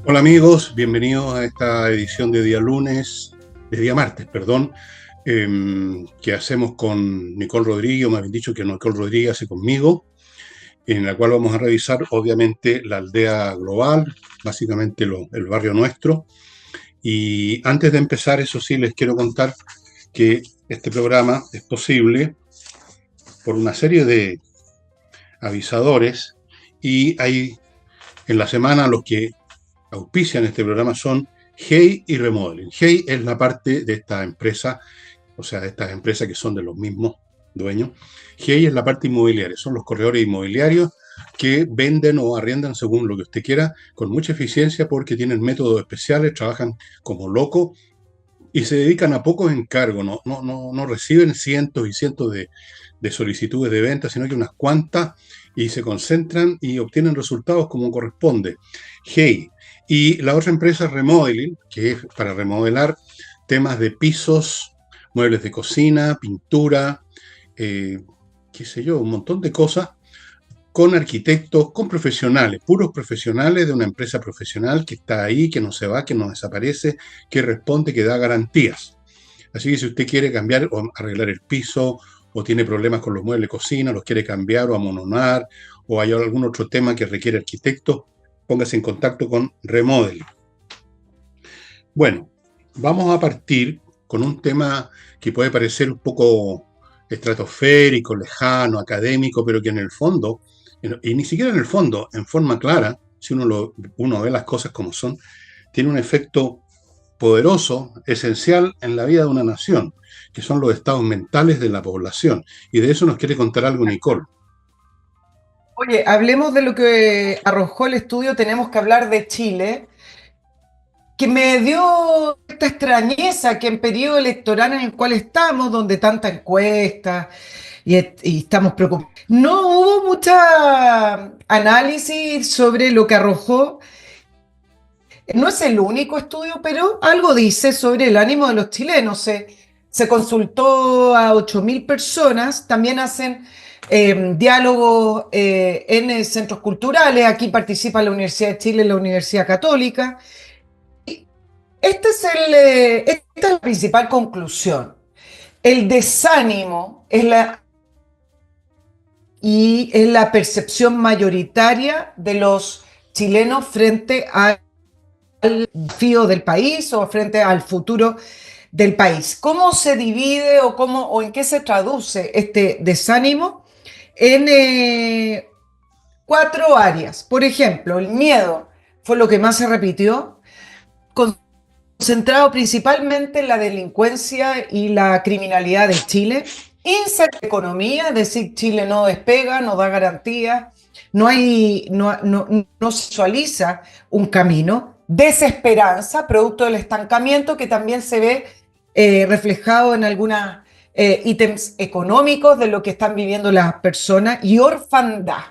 Hola amigos, bienvenidos a esta edición de día martes, perdón, que hacemos con Nicole Rodríguez, o más bien dicho que Nicole Rodríguez hace conmigo, en la cual vamos a revisar obviamente la aldea global, básicamente el barrio nuestro. Y antes de empezar, eso sí, les quiero contar que este programa es posible por una serie de avisadores y hay en la semana los que auspician este programa son Hey y Remodeling. Hey es la parte de esta empresa, o sea, de estas empresas que son de los mismos dueños. Hey es la parte inmobiliaria, son los corredores inmobiliarios que venden o arriendan según lo que usted quiera, con mucha eficiencia porque tienen métodos especiales, trabajan como locos y se dedican a pocos encargos, no reciben cientos y cientos de solicitudes de venta, sino que unas cuantas y se concentran y obtienen resultados como corresponde. Hey. Y la otra empresa es Remodeling, que es para remodelar temas de pisos, muebles de cocina, pintura, eh, qué sé yo, un montón de cosas con arquitectos, con profesionales, puros profesionales de una empresa profesional que está ahí, que no se va, que no desaparece, que responde, que da garantías. Así que si usted quiere cambiar o arreglar el piso, o tiene problemas con los muebles de cocina, los quiere cambiar o amononar, o hay algún otro tema que requiere arquitecto, póngase en contacto con Remodel. Bueno, vamos a partir con un tema que puede parecer un poco estratosférico, lejano, académico, pero que en el fondo, y ni siquiera en el fondo, en forma clara, si uno ve las cosas como son, tiene un efecto poderoso, esencial en la vida de una nación, que son los estados mentales de la población. Y de eso nos quiere contar algo Nicole. Oye, hablemos de lo que arrojó el estudio, tenemos que hablar de Chile, que me dio esta extrañeza que en periodo electoral en el cual estamos, donde tanta encuesta y estamos preocupados, no hubo mucha análisis sobre lo que arrojó. No es el único estudio, pero algo dice sobre el ánimo de los chilenos. Se consultó a 8.000 personas, también hacen diálogos en centros culturales. Aquí participa la Universidad de Chile y la Universidad Católica. Esta es la principal conclusión. El desánimo es la percepción mayoritaria de los chilenos frente al desafío del país o frente al futuro del país. ¿Cómo se divide o en qué se traduce este desánimo? En cuatro áreas. Por ejemplo, el miedo fue lo que más se repitió, concentrado principalmente en la delincuencia y la criminalidad de Chile. Incertidumbre economía, es decir, Chile no despega, no da garantías, no se visualiza un camino. Desesperanza, producto del estancamiento, que también se ve reflejado en algunos ítems económicos de lo que están viviendo las personas. Y orfandad.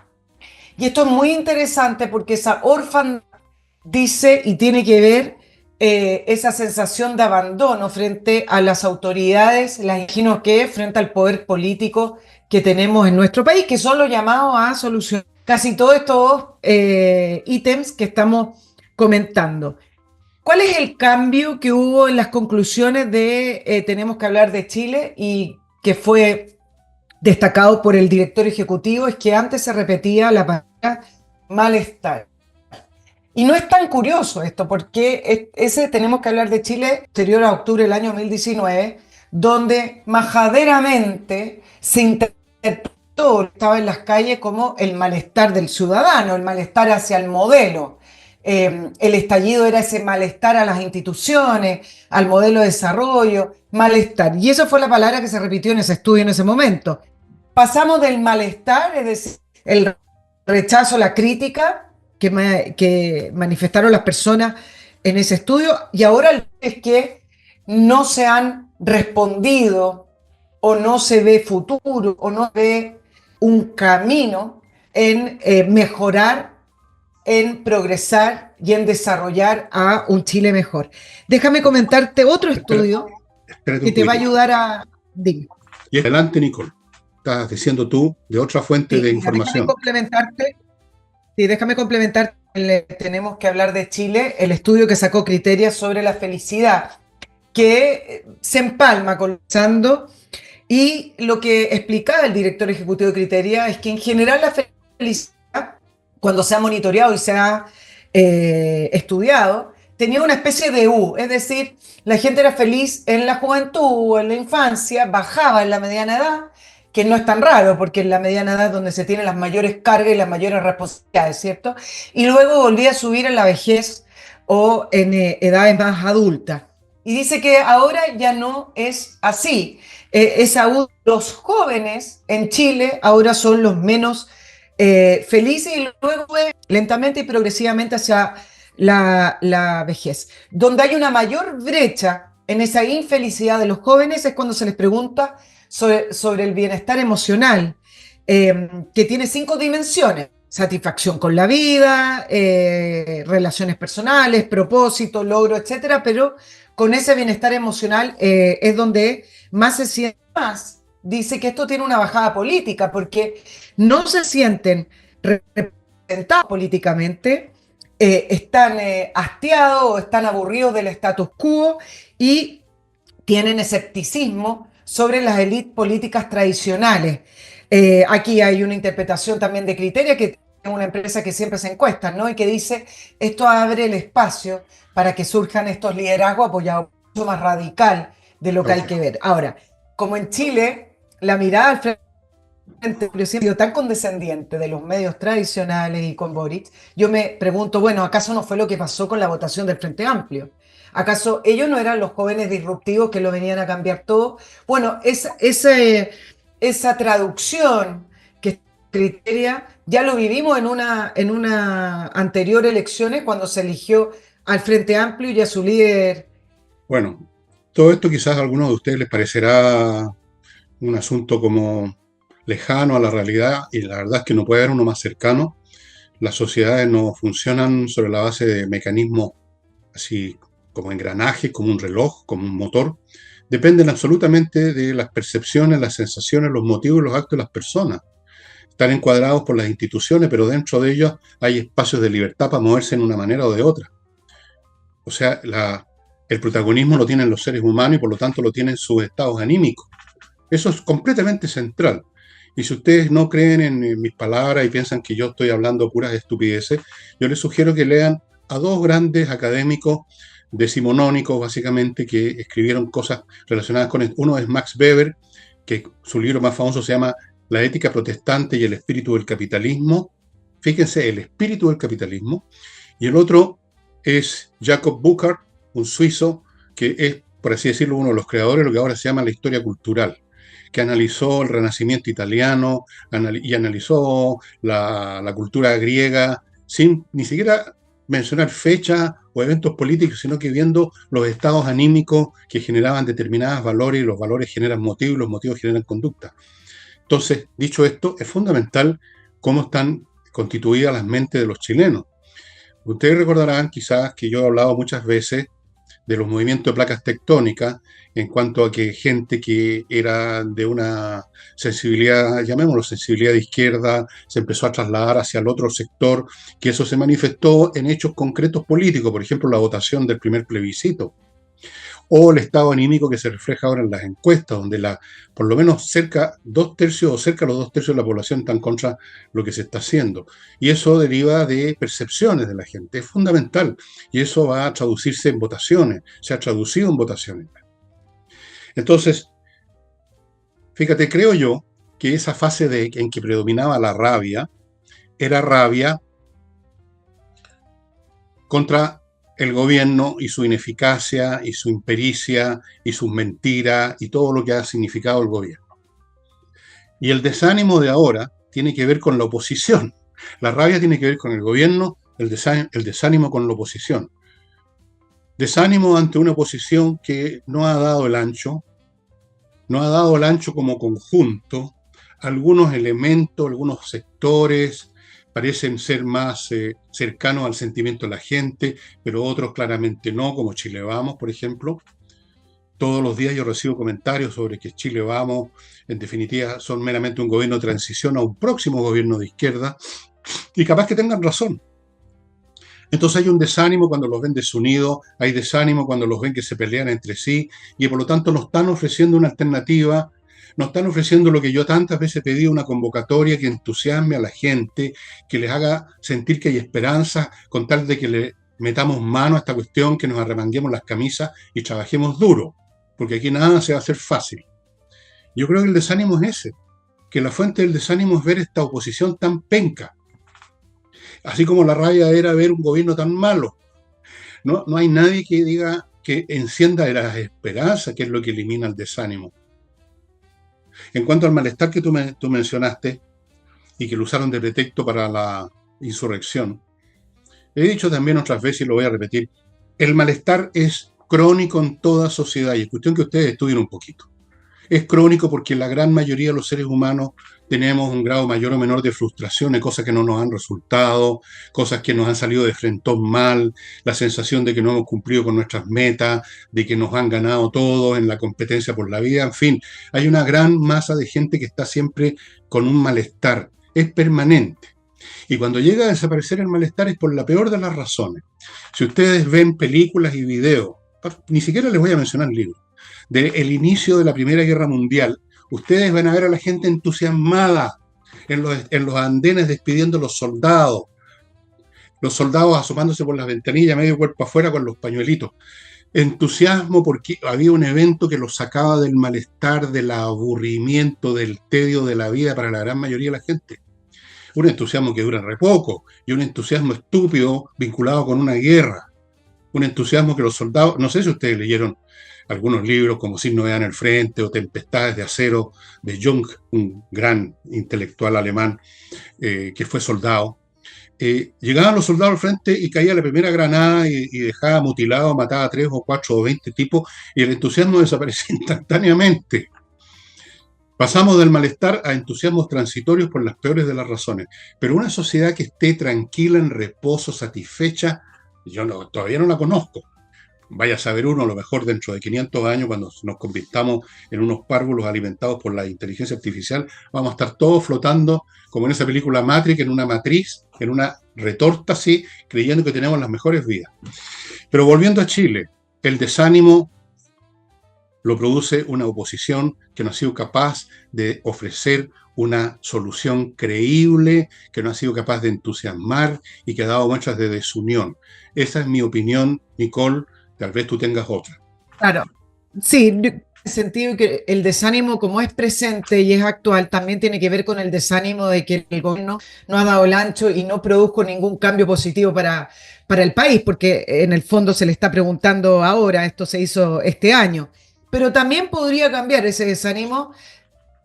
Y esto es muy interesante porque esa orfandad dice y tiene que ver esa sensación de abandono frente a las autoridades, las imagino que frente al poder político que tenemos en nuestro país, que son los llamados a solucionar casi todos estos ítems que estamos comentando. ¿Cuál es el cambio que hubo en las conclusiones de Tenemos que hablar de Chile y que fue destacado por el director ejecutivo? Es que antes se repetía la palabra malestar. Y no es tan curioso esto, porque ese Tenemos que hablar de Chile, posterior a octubre del año 2019, donde majaderamente se interpretó, estaba en las calles, como el malestar del ciudadano, el malestar hacia el modelo. El estallido era ese malestar a las instituciones, al modelo de desarrollo, malestar. Y esa fue la palabra que se repitió en ese estudio en ese momento. Pasamos del malestar, es decir, el rechazo, la crítica que manifestaron las personas en ese estudio, y ahora es que no se han respondido o no se ve futuro o no se ve un camino en mejorar, en progresar y en desarrollar a un Chile mejor. Déjame comentarte otro Espera, estudio espérate que un te va a poquitito. ayudar a... Dime. Y adelante, Nicole. Estás diciendo tú de otra fuente de Sí, mira, déjame información. complementarte. Sí, déjame complementar tenemos que hablar de Chile, el estudio que sacó Criteria sobre la felicidad, que se empalma con Sando, y lo que explicaba el director ejecutivo de Criteria es que en general la felicidad, cuando se ha monitoreado y se ha estudiado, tenía una especie de U, es decir, la gente era feliz en la juventud o en la infancia, bajaba en la mediana edad, que no es tan raro porque en la mediana edad es donde se tienen las mayores cargas y las mayores responsabilidades, ¿cierto? Y luego volvía a subir en la vejez o en edades más adultas. Y dice que ahora ya no es así. Es aún los jóvenes en Chile ahora son los menos felices y luego lentamente y progresivamente hacia la vejez. Donde hay una mayor brecha en esa infelicidad de los jóvenes es cuando se les pregunta sobre el bienestar emocional, que tiene 5 dimensiones. Satisfacción con la vida, relaciones personales, propósito, logro, etcétera, pero con ese bienestar emocional es donde más se siente más. Dice que esto tiene una bajada política porque no se sienten representados políticamente, están hastiados o están aburridos del status quo y tienen escepticismo sobre las élites políticas tradicionales. Aquí hay una interpretación también de Criteria, que es una empresa que siempre se encuesta, ¿no? Y que dice, esto abre el espacio para que surjan estos liderazgos apoyados mucho más radical de lo que hay que Lógico. ver. Ahora, como en Chile, la mirada al frente siempre ha sido tan condescendiente de los medios tradicionales y con Boric, yo me pregunto, bueno, ¿acaso no fue lo que pasó con la votación del Frente Amplio? ¿Acaso ellos no eran los jóvenes disruptivos que lo venían a cambiar todo? Bueno, esa traducción que criteria ya lo vivimos en una anterior elecciones cuando se eligió al Frente Amplio y a su líder. Bueno, todo esto quizás a algunos de ustedes les parecerá un asunto como lejano a la realidad, y la verdad es que no puede haber uno más cercano. Las sociedades no funcionan sobre la base de mecanismos así como engranajes, como un reloj, como un motor. Dependen absolutamente de las percepciones, las sensaciones, los motivos y los actos de las personas. Están encuadrados por las instituciones, pero dentro de ellos hay espacios de libertad para moverse en una manera o de otra. O sea, el protagonismo lo tienen los seres humanos y por lo tanto lo tienen sus estados anímicos. Eso es completamente central. Y si ustedes no creen en mis palabras y piensan que yo estoy hablando puras estupideces, yo les sugiero que lean a 2 grandes académicos decimonónicos, básicamente, que escribieron cosas relacionadas con esto. Uno es Max Weber, que su libro más famoso se llama La ética protestante y el espíritu del capitalismo. Fíjense, el espíritu del capitalismo. Y el otro es Jacob Burckhardt, un suizo que es, por así decirlo, uno de los creadores de lo que ahora se llama la historia cultural, que analizó el Renacimiento italiano y analizó la cultura griega sin ni siquiera mencionar fechas o eventos políticos, sino que viendo los estados anímicos que generaban determinados valores, y los valores generan motivos y los motivos generan conducta. Entonces, dicho esto, es fundamental cómo están constituidas las mentes de los chilenos. Ustedes recordarán quizás que yo he hablado muchas veces de los movimientos de placas tectónicas en cuanto a que gente que era de una sensibilidad, llamémoslo sensibilidad de izquierda, se empezó a trasladar hacia el otro sector, que eso se manifestó en hechos concretos políticos, por ejemplo, la votación del primer plebiscito, o el estado anímico que se refleja ahora en las encuestas, donde por lo menos cerca 2/3 o cerca de los 2/3 de la población están contra lo que se está haciendo. Y eso deriva de percepciones de la gente, es fundamental. Y eso va a traducirse en votaciones, se ha traducido en votaciones. Entonces, fíjate, creo yo que esa fase en que predominaba la rabia, era rabia contra el gobierno y su ineficacia y su impericia y sus mentiras y todo lo que ha significado el gobierno. Y el desánimo de ahora tiene que ver con la oposición. La rabia tiene que ver con el gobierno, el desánimo con la oposición. Desánimo ante una oposición que no ha dado el ancho, no ha dado el ancho como conjunto. Algunos elementos, algunos sectores parecen ser más cercanos al sentimiento de la gente, pero otros claramente no, como Chile Vamos, por ejemplo. Todos los días yo recibo comentarios sobre que Chile Vamos, en definitiva, son meramente un gobierno de transición a un próximo gobierno de izquierda, y capaz que tengan razón. Entonces hay un desánimo cuando los ven desunidos, hay desánimo cuando los ven que se pelean entre sí y por lo tanto nos están ofreciendo una alternativa, nos están ofreciendo lo que yo tantas veces pedí, una convocatoria que entusiasme a la gente, que les haga sentir que hay esperanza con tal de que le metamos mano a esta cuestión, que nos arremanguemos las camisas y trabajemos duro, porque aquí nada se va a hacer fácil. Yo creo que el desánimo es ese, que la fuente del desánimo es ver esta oposición tan penca, así como la rabia era ver un gobierno tan malo. No hay nadie que diga que encienda las esperanzas, que es lo que elimina el desánimo. En cuanto al malestar que tú mencionaste y que lo usaron de pretexto para la insurrección, he dicho también otras veces y lo voy a repetir, el malestar es crónico en toda sociedad y es cuestión que ustedes estudien un poquito. Es crónico porque la gran mayoría de los seres humanos tenemos un grado mayor o menor de frustraciones, cosas que no nos han resultado, cosas que nos han salido de frentón mal, la sensación de que no hemos cumplido con nuestras metas, de que nos han ganado todos en la competencia por la vida, en fin, hay una gran masa de gente que está siempre con un malestar, es permanente. Y cuando llega a desaparecer el malestar es por la peor de las razones. Si ustedes ven películas y videos, ni siquiera les voy a mencionar libros, del inicio de la Primera Guerra Mundial, ustedes van a ver a la gente entusiasmada en los andenes despidiendo a los soldados asomándose por las ventanillas, medio cuerpo afuera con los pañuelitos. Entusiasmo porque había un evento que los sacaba del malestar, del aburrimiento, del tedio de la vida para la gran mayoría de la gente. Un entusiasmo que dura re poco y un entusiasmo estúpido vinculado con una guerra. Un entusiasmo que los soldados, no sé si ustedes leyeron algunos libros como Sin Novedad en el Frente o Tempestades de Acero de Jung, un gran intelectual alemán que fue soldado. Llegaban los soldados al frente y caía la primera granada y dejaba mutilado, mataba a 3 o 4 o 20 tipos y el entusiasmo desaparecía instantáneamente. Pasamos del malestar a entusiasmos transitorios por las peores de las razones. Pero una sociedad que esté tranquila, en reposo, satisfecha, todavía no la conozco. Vaya a saber uno, a lo mejor dentro de 500 años, cuando nos convirtamos en unos párvulos alimentados por la inteligencia artificial, vamos a estar todos flotando, como en esa película Matrix, en una matriz, en una retorta así, creyendo que tenemos las mejores vidas. Pero volviendo a Chile, el desánimo lo produce una oposición que no ha sido capaz de ofrecer una solución creíble, que no ha sido capaz de entusiasmar y que ha dado muestras de desunión. Esa es mi opinión, Nicole. Tal vez tú tengas otra. Claro, sí, en el sentido que el desánimo como es presente y es actual también tiene que ver con el desánimo de que el gobierno no ha dado el ancho y no produjo ningún cambio positivo para el país, porque en el fondo se le está preguntando ahora, esto se hizo este año, pero también podría cambiar ese desánimo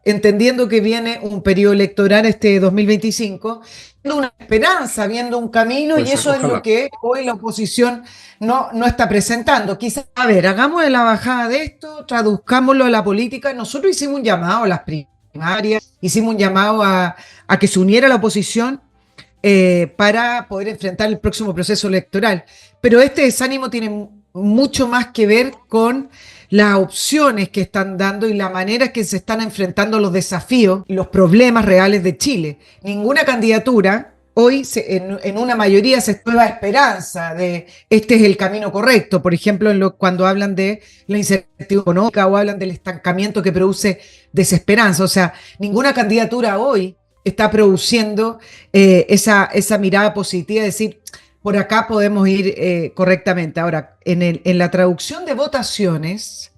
entendiendo que viene un periodo electoral este 2025, viendo una esperanza, viendo un camino, pues y eso ojalá. Es lo que hoy la oposición no está presentando. Quizás, a ver, hagamos la bajada de esto, traduzcámoslo a la política. Nosotros hicimos un llamado a las primarias, hicimos un llamado a que se uniera la oposición para poder enfrentar el próximo proceso electoral. Pero este desánimo tiene mucho más que ver con las opciones que están dando y la manera en que se están enfrentando los desafíos y los problemas reales de Chile. Ninguna candidatura, hoy en una mayoría se prueba esperanza de este es el camino correcto. Por ejemplo, cuando hablan de la incertidumbre económica o hablan del estancamiento que produce desesperanza. O sea, ninguna candidatura hoy está produciendo esa mirada positiva de decir, por acá podemos ir correctamente. Ahora, en la traducción de votaciones,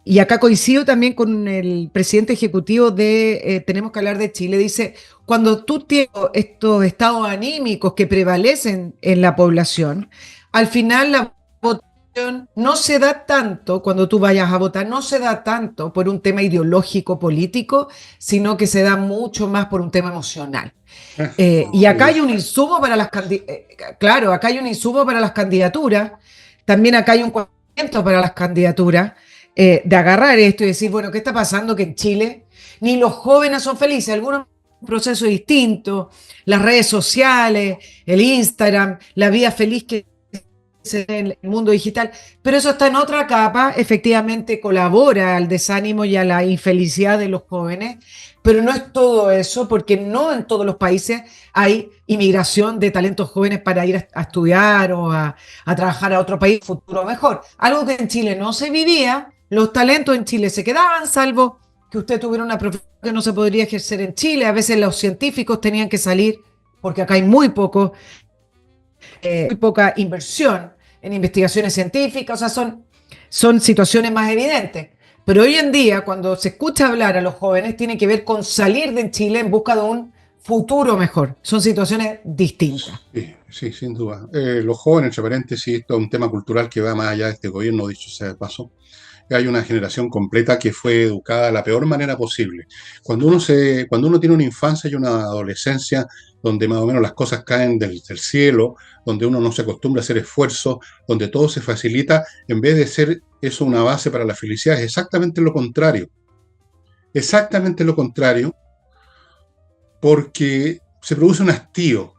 y acá coincido también con el presidente ejecutivo de Tenemos que hablar de Chile, dice, cuando tú tienes estos estados anímicos que prevalecen en la población, al final la votación no se da tanto, cuando tú vayas a votar, no se da tanto por un tema ideológico político, sino que se da mucho más por un tema emocional. Y acá hay un insumo para claro, acá hay un insumo para las candidaturas, también acá hay un cuento para las candidaturas, de agarrar esto y decir, bueno, ¿qué está pasando? Que en Chile ni los jóvenes son felices, algunos un proceso distinto, las redes sociales, el Instagram, la vida feliz que en el mundo digital, pero eso está en otra capa, efectivamente colabora al desánimo y a la infelicidad de los jóvenes, pero no es todo eso, porque no en todos los países hay inmigración de talentos jóvenes para ir a estudiar o a trabajar a otro país, futuro mejor. Algo que en Chile no se vivía, los talentos en Chile se quedaban, salvo que usted tuviera una profesión que no se podría ejercer en Chile, a veces los científicos tenían que salir, porque acá hay muy poca inversión en investigaciones científicas, o sea, son situaciones más evidentes. Pero hoy en día, cuando se escucha hablar a los jóvenes, tiene que ver con salir de Chile en busca de un futuro mejor. Son situaciones distintas. Sí, sí, sin duda. Los jóvenes, entre paréntesis, esto es un tema cultural que va más allá de este gobierno, dicho sea de paso. Hay una generación completa que fue educada de la peor manera posible. Cuando uno tiene una infancia y una adolescencia donde más o menos las cosas caen del cielo, donde uno no se acostumbra a hacer esfuerzos, donde todo se facilita, en vez de ser eso una base para la felicidad, es exactamente lo contrario. Exactamente lo contrario, porque se produce un hastío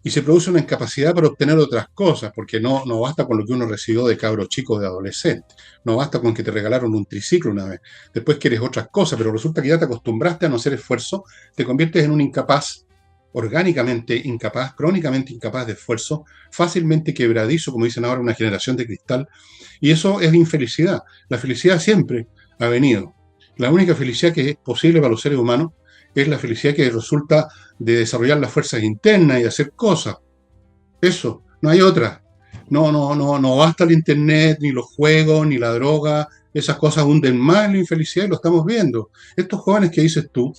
y se produce una incapacidad para obtener otras cosas, porque no basta con lo que uno recibió de cabro chico, de adolescente, no basta con que te regalaron un triciclo una vez, después quieres otras cosas, pero resulta que ya te acostumbraste a no hacer esfuerzo, te conviertes en un incapaz, orgánicamente incapaz, crónicamente incapaz de esfuerzo, fácilmente quebradizo, como dicen ahora, una generación de cristal, y eso es infelicidad. La felicidad siempre ha venido. La única felicidad que es posible para los seres humanos es la felicidad que resulta de desarrollar las fuerzas internas y de hacer cosas. Eso, no hay otra. No basta el internet, ni los juegos, ni la droga. Esas cosas hunden más la infelicidad y lo estamos viendo. Estos jóvenes que dices tú,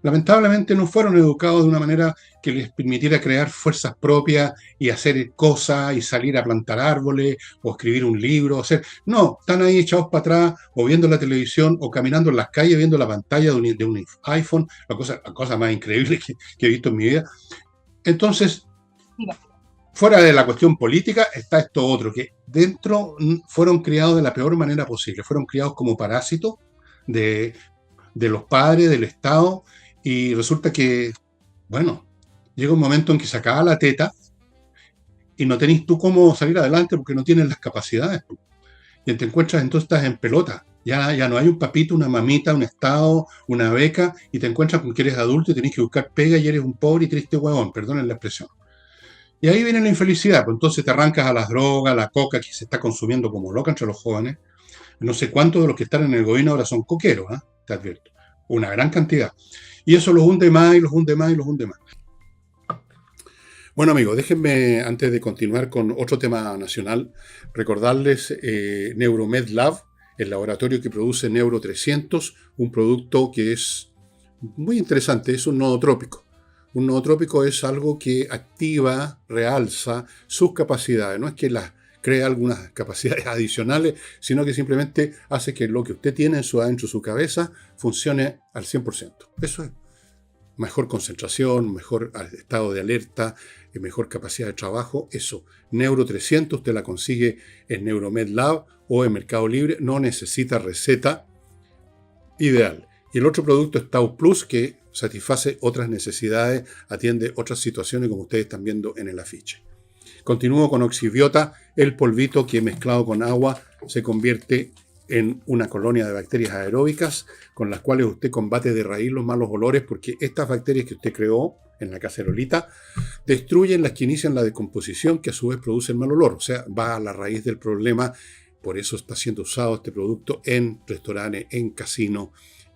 lamentablemente no fueron educados de una manera que les permitiera crear fuerzas propias y hacer cosas y salir a plantar árboles o escribir un libro. No, están ahí echados para atrás o viendo la televisión o caminando en las calles viendo la pantalla de un iPhone, la cosa más increíble que he visto en mi vida. Entonces, fuera de la cuestión política está esto otro, que dentro fueron criados de la peor manera posible, fueron criados como parásitos de, de los padres, del Estado, y resulta que, bueno, llega un momento en que se acaba la teta y no tenés tú cómo salir adelante porque no tienes las capacidades. Y te encuentras, entonces estás en pelota. Ya no hay un papito, una mamita, un Estado, una beca, y te encuentras con que eres adulto y tenés que buscar pega y eres un pobre y triste huevón, perdonen la expresión. Y ahí viene la infelicidad, pues entonces te arrancas a las drogas, a la coca que se está consumiendo como loca entre los jóvenes. No sé cuántos de los que están en el gobierno ahora son coqueros, ¿eh? Te advierto. Una gran cantidad. Y eso los hunde más y los hunde más y los hunde más. Bueno, amigos, déjenme, antes de continuar con otro tema nacional, recordarles Neuromed Lab, el laboratorio que produce Neuro 300, un producto que es muy interesante, es un nootrópico. Un nootrópico es algo que activa, realza sus capacidades, no es que las crea algunas capacidades adicionales, sino que simplemente hace que lo que usted tiene adentro de su cabeza funcione al 100%. Eso es. Mejor concentración, mejor estado de alerta, mejor capacidad de trabajo, eso. Neuro 300 usted la consigue en Neuromed Lab o en Mercado Libre, no necesita receta, ideal. Y el otro producto es Tau Plus, que satisface otras necesidades, atiende otras situaciones como ustedes están viendo en el afiche. Continúo con Oxibiota, el polvito que mezclado con agua se convierte en una colonia de bacterias aeróbicas con las cuales usted combate de raíz los malos olores, porque estas bacterias que usted creó en la cacerolita destruyen las que inician la descomposición, que a su vez produce el mal olor. O sea, va a la raíz del problema. Por eso está siendo usado este producto en restaurantes, en casinos,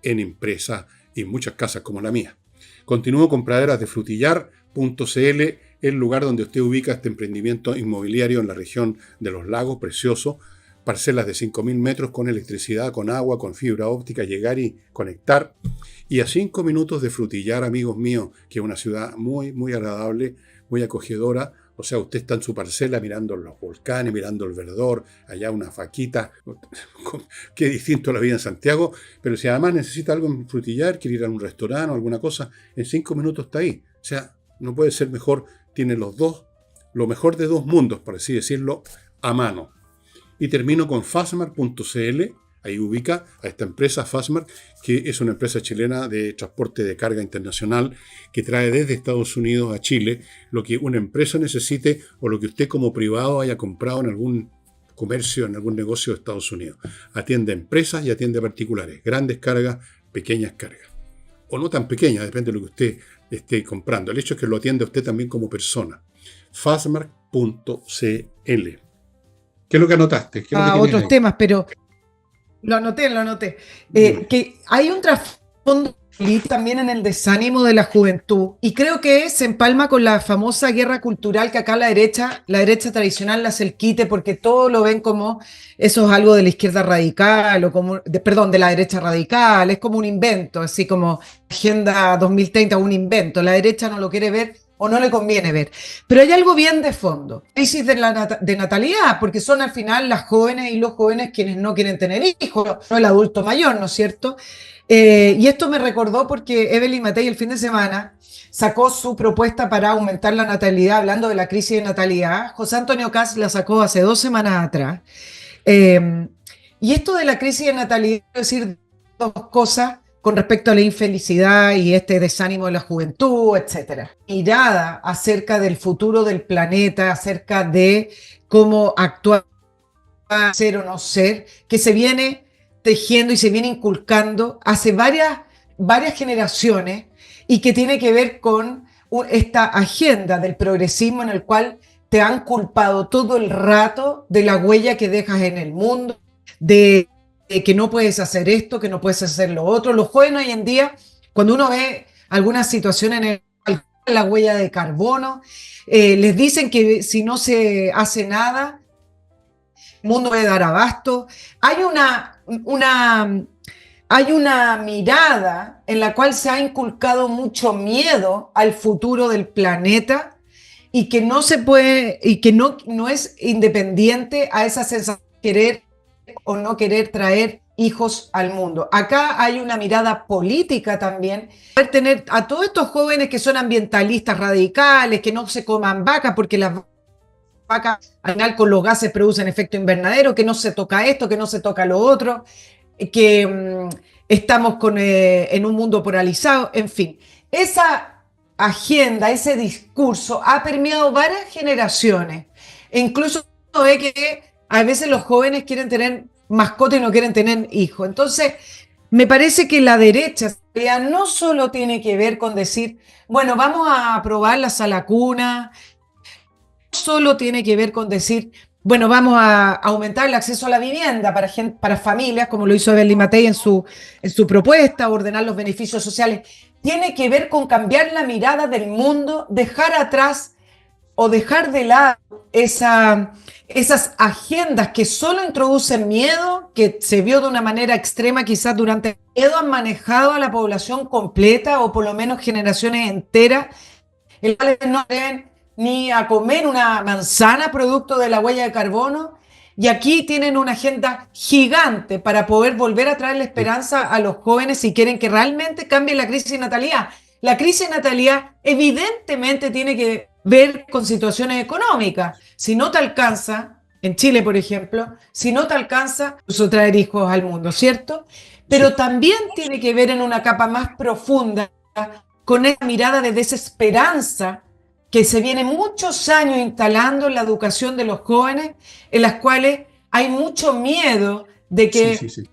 en empresas y en muchas casas como la mía. Continúo con praderas de frutillar.cl, el lugar donde usted ubica este emprendimiento inmobiliario en la región de los lagos, precioso. Parcelas de 5.000 metros con electricidad, con agua, con fibra óptica, llegar y conectar. Y a 5 minutos de Frutillar, amigos míos, que es una ciudad muy, muy agradable, muy acogedora. O sea, usted está en su parcela mirando los volcanes, mirando el verdor, allá una faquita. Qué distinto a la vida en Santiago. Pero si además necesita algo en Frutillar, quiere ir a un restaurante o alguna cosa, en 5 minutos está ahí. O sea, no puede ser mejor. Tiene los dos, lo mejor de dos mundos, por así decirlo, a mano. Y termino con Fastmark.cl, Ahí ubica a esta empresa Fastmark, que es una empresa chilena de transporte de carga internacional que trae desde Estados Unidos a Chile lo que una empresa necesite o lo que usted como privado haya comprado en algún comercio, en algún negocio de Estados Unidos. Atiende a empresas y atiende a particulares, grandes cargas, pequeñas cargas. O no tan pequeñas, depende de lo que usted esté comprando. El hecho es que lo atiende a usted también como persona. Fastmark.cl. ¿Qué es lo que anotaste? ¿Qué es lo que tienes Otros ahí? temas, pero lo anoté, lo anoté. Dime. Que hay un trasfondo político también en el desánimo de la juventud y creo que se empalma con la famosa guerra cultural que acá la derecha tradicional la hace el quite porque todo lo ven como eso es algo de la izquierda radical o como, perdón, de la derecha radical, es como un invento, así como Agenda 2030, un invento. La derecha no lo quiere ver o no le conviene ver. Pero hay algo bien de fondo. Crisis de natalidad, porque son al final las jóvenes y los jóvenes quienes no quieren tener hijos, no el adulto mayor, ¿no es cierto? Y esto me recordó porque Evelyn Matei el fin de semana sacó su propuesta para aumentar la natalidad, hablando de la crisis de natalidad. José Antonio Kast la sacó hace 2 semanas atrás. Eh, y esto de la crisis de natalidad, quiero decir dos cosas con respecto a la infelicidad y este desánimo de la juventud, etcétera. Mirada acerca del futuro del planeta, acerca de cómo actuar, ser o no ser, que se viene tejiendo y se viene inculcando hace varias generaciones y que tiene que ver con esta agenda del progresismo en el cual te han culpado todo el rato de la huella que dejas en el mundo, de que no puedes hacer esto, que no puedes hacer lo otro. Los jóvenes hoy en día, cuando uno ve algunas situaciones en la huella de carbono, les dicen que si no se hace nada, el mundo puede dar abasto. Hay una mirada en la cual se ha inculcado mucho miedo al futuro del planeta y que no se puede, y que no es independiente a esa sensación de querer o no querer traer hijos al mundo. Acá hay una mirada política también. Poder tener a todos estos jóvenes que son ambientalistas radicales, que no se coman vacas porque las vacas al final con los gases producen efecto invernadero, que no se toca esto, que no se toca lo otro, que estamos en un mundo polarizado, en fin. Esa agenda, ese discurso ha permeado varias generaciones. E incluso ve que a veces los jóvenes quieren tener mascotas y no quieren tener hijos. Entonces, me parece que la derecha ya no solo tiene que ver con decir, bueno, vamos a aprobar la sala cuna, solo tiene que ver con decir, bueno, vamos a aumentar el acceso a la vivienda para familias, como lo hizo Evelyn Matei en su propuesta, ordenar los beneficios sociales. Tiene que ver con cambiar la mirada del mundo, dejar atrás o dejar de lado esas agendas que solo introducen miedo, que se vio de una manera extrema quizás durante el miedo, han manejado a la población completa o por lo menos generaciones enteras, el cual no deben ni a comer una manzana producto de la huella de carbono. Y aquí tienen una agenda gigante para poder volver a traer la esperanza a los jóvenes si quieren que realmente cambie la crisis de natalidad. La crisis de natalidad evidentemente tiene que ver con situaciones económicas. Si no te alcanza, en Chile por ejemplo, si no te alcanza, incluso traer hijos al mundo, ¿cierto? Pero Sí. también tiene que ver en una capa más profunda con esa mirada de desesperanza que se viene muchos años instalando en la educación de los jóvenes, en las cuales hay mucho miedo de Sí, sí, que sí.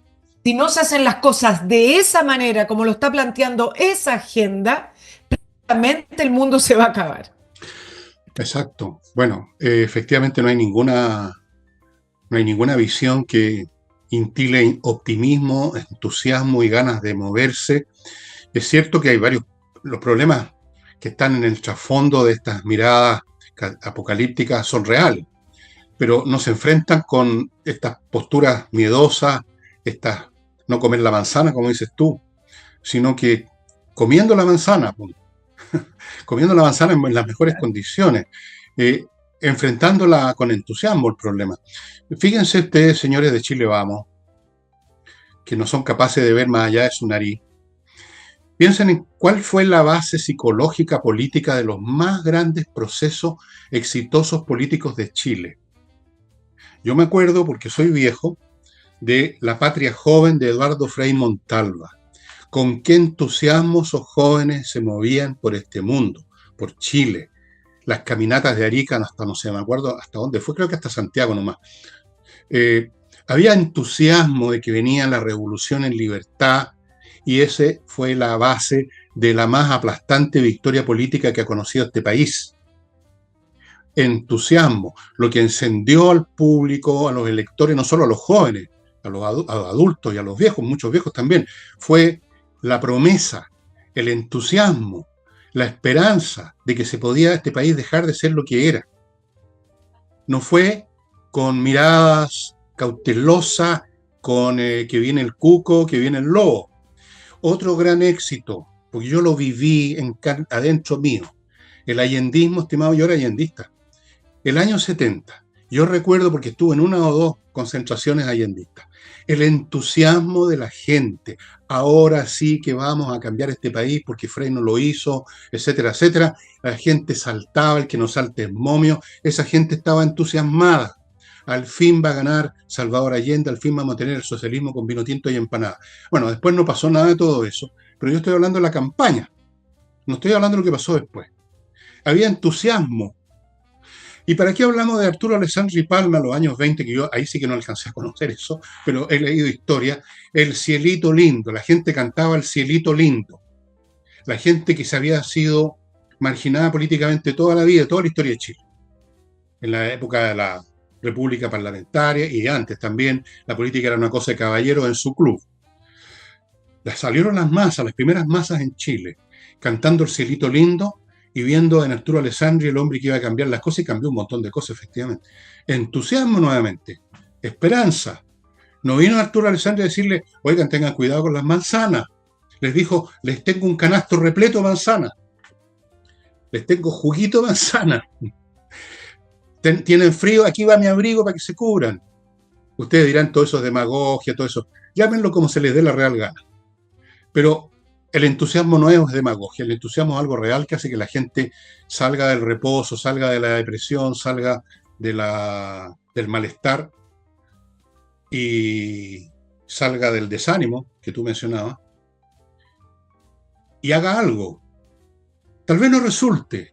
si no se hacen las cosas de esa manera, como lo está planteando esa agenda, prácticamente el mundo se va a acabar. Exacto. Bueno, efectivamente no hay ninguna visión que instile optimismo, entusiasmo y ganas de moverse. Es cierto que hay los problemas que están en el trasfondo de estas miradas apocalípticas son reales, pero no se enfrentan con estas posturas miedosas, estas no comer la manzana, como dices tú, sino que comiendo la manzana, comiendo la manzana en las mejores condiciones, eh, enfrentándola con entusiasmo el problema. Fíjense ustedes, señores de Chile Vamos, que no son capaces de ver más allá de su nariz. Piensen en cuál fue la base psicológica política de los más grandes procesos exitosos políticos de Chile. Yo me acuerdo, porque soy viejo, de La Patria Joven de Eduardo Frei Montalva. Con qué entusiasmo esos jóvenes se movían por este mundo, por Chile. Las caminatas de Arica, hasta no sé, me acuerdo hasta dónde fue, creo que hasta Santiago nomás. Eh, Había entusiasmo de que venía la revolución en libertad, y ese fue la base de la más aplastante victoria política que ha conocido este país. Entusiasmo, lo que encendió al público, a los electores, no solo a los jóvenes, a los adultos y a los viejos, muchos viejos también, fue la promesa, el entusiasmo, la esperanza de que se podía este país dejar de ser lo que era. No fue con miradas cautelosas, con que viene el cuco, que viene el lobo. Otro gran éxito, porque yo lo viví adentro mío, el allendismo, estimado, yo era allendista. El año 70, yo recuerdo porque estuve en una o dos concentraciones allendistas, el entusiasmo de la gente, ahora sí que vamos a cambiar este país porque Frei no lo hizo, etcétera, etcétera. La gente saltaba, el que no salte es momio, esa gente estaba entusiasmada. Al fin va a ganar Salvador Allende, al fin vamos a tener el socialismo con vino tinto y empanada. Bueno, después no pasó nada de todo eso, pero yo estoy hablando de la campaña, no estoy hablando de lo que pasó después. Había entusiasmo. ¿Y para qué hablamos de Arturo Alessandri Palma en los años 20? Que yo ahí sí que no alcancé a conocer eso, pero he leído historia. El cielito lindo, la gente cantaba el cielito lindo. La gente que se había sido marginada políticamente toda la vida, toda la historia de Chile. En la época de la República Parlamentaria y antes también, la política era una cosa de caballeros en su club. Salieron las masas, las primeras masas en Chile, cantando el cielito lindo, y viendo en Arturo Alessandri el hombre que iba a cambiar las cosas, y cambió un montón de cosas, efectivamente. Entusiasmo nuevamente, esperanza. No vino Arturo Alessandri a decirle, oigan, tengan cuidado con las manzanas. Les dijo, les tengo un canasto repleto de manzanas. Les tengo juguito de manzana. Tienen frío, aquí va mi abrigo para que se cubran. Ustedes dirán, todo eso es demagogia, todo eso. Llámenlo como se les dé la real gana. Pero el entusiasmo no es demagogia, el entusiasmo es algo real que hace que la gente salga del reposo, salga de la depresión, salga del malestar y salga del desánimo que tú mencionabas y haga algo. Tal vez no resulte,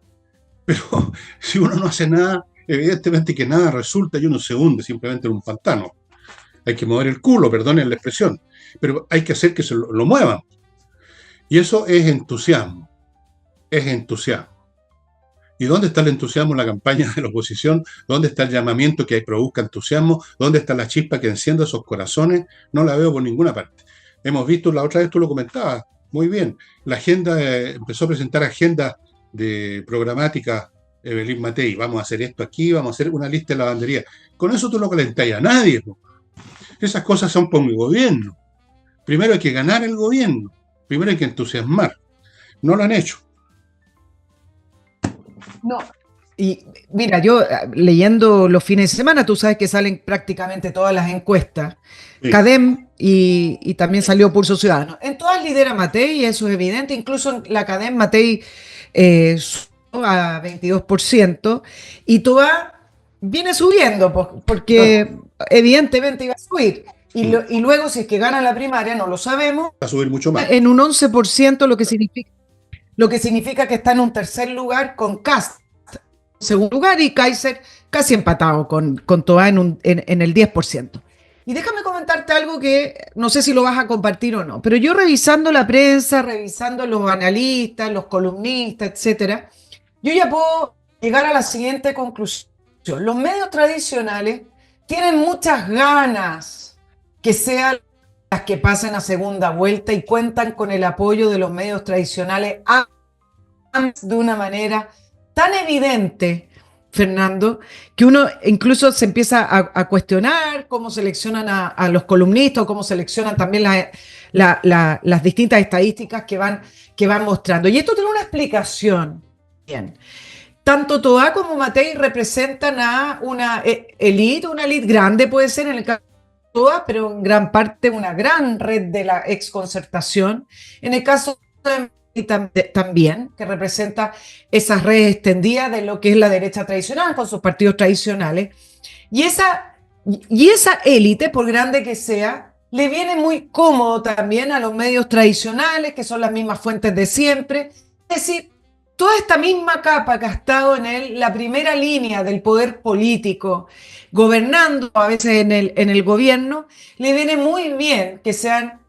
pero si uno no hace nada, evidentemente que nada resulta y uno se hunde simplemente en un pantano. Hay que mover el culo, perdonen la expresión, pero hay que hacer que se lo muevan. Y eso es entusiasmo, es entusiasmo. ¿Y dónde está el entusiasmo en la campaña de la oposición? ¿Dónde está el llamamiento que produzca entusiasmo? ¿Dónde está la chispa que enciende esos corazones? No la veo por ninguna parte. Hemos visto, la otra vez tú lo comentabas, muy bien, la agenda, empezó a presentar agendas de programática Evelyn Matei, vamos a hacer esto aquí, vamos a hacer una lista de lavandería. Con eso tú no calentas a nadie, ¿no? Esas cosas son por mi gobierno. Primero hay que ganar el gobierno. Primero hay que entusiasmar. No lo han hecho. No. Y mira, yo leyendo los fines de semana, tú sabes que salen prácticamente todas las encuestas, sí. CADEM y también salió Pulso Ciudadano. En todas lidera Matei, eso es evidente. Incluso en la CADEM Matei subió a 22% y Toá viene subiendo porque evidentemente iba a subir. Y luego, si es que gana la primaria, no lo sabemos, va a subir mucho más. En un 11%, lo que significa que está en un tercer lugar con Kast, segundo lugar, y Kaiser casi empatado con Toá en el 10%. Y déjame comentarte algo que no sé si lo vas a compartir o no, pero yo revisando la prensa, revisando los analistas, los columnistas, etcétera, yo ya puedo llegar a la siguiente conclusión. Los medios tradicionales tienen muchas ganas que sean las que pasen a segunda vuelta y cuentan con el apoyo de los medios tradicionales de una manera tan evidente, Fernando, que uno incluso se empieza a cuestionar cómo seleccionan a los columnistas, cómo seleccionan también las distintas estadísticas que van mostrando. Y esto tiene una explicación. Bien. Tanto Toá como Matei representan a una élite grande, puede ser en el caso de Toá, pero en gran parte una gran red de la exconcertación. En el caso de también, que representa esas redes extendidas de lo que es la derecha tradicional, con sus partidos tradicionales. Y esa Y esa élite, por grande que sea, le viene muy cómodo también a los medios tradicionales, que son las mismas fuentes de siempre. Es decir, toda esta misma capa que ha estado la primera línea del poder político, gobernando a veces en el gobierno, le viene muy bien que sean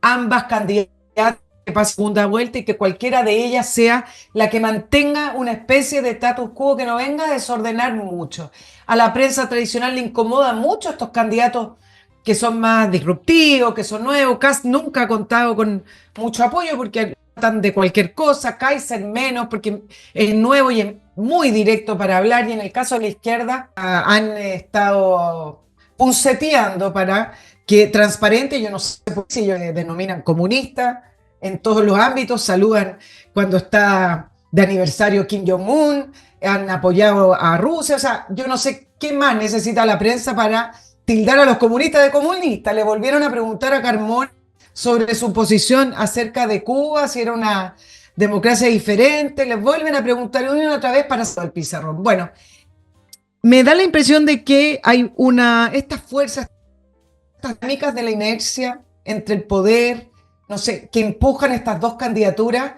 ambas candidatas que pasen segunda vuelta y que cualquiera de ellas sea la que mantenga una especie de status quo que no venga a desordenar mucho. A la prensa tradicional le incomodan mucho estos candidatos que son más disruptivos, que son nuevos. Kast nunca ha contado con mucho apoyo porque tratan de cualquier cosa, Kaiser menos porque es nuevo y es muy directo para hablar, y en el caso de la izquierda han estado punceteando para que transparente, yo no sé por qué si ellos denominan comunista en todos los ámbitos, saludan cuando está de aniversario Kim Jong-un, han apoyado a Rusia, o sea, yo no sé qué más necesita la prensa para tildar a los comunistas de comunistas. Le volvieron a preguntar a Carmona sobre su posición acerca de Cuba, si era una democracia diferente, les vuelven a preguntar una y otra vez para hacer el pizarrón. Bueno, me da la impresión de que hay estas fuerzas, estas dinámicas de la inercia entre el poder, no sé, que empujan estas dos candidaturas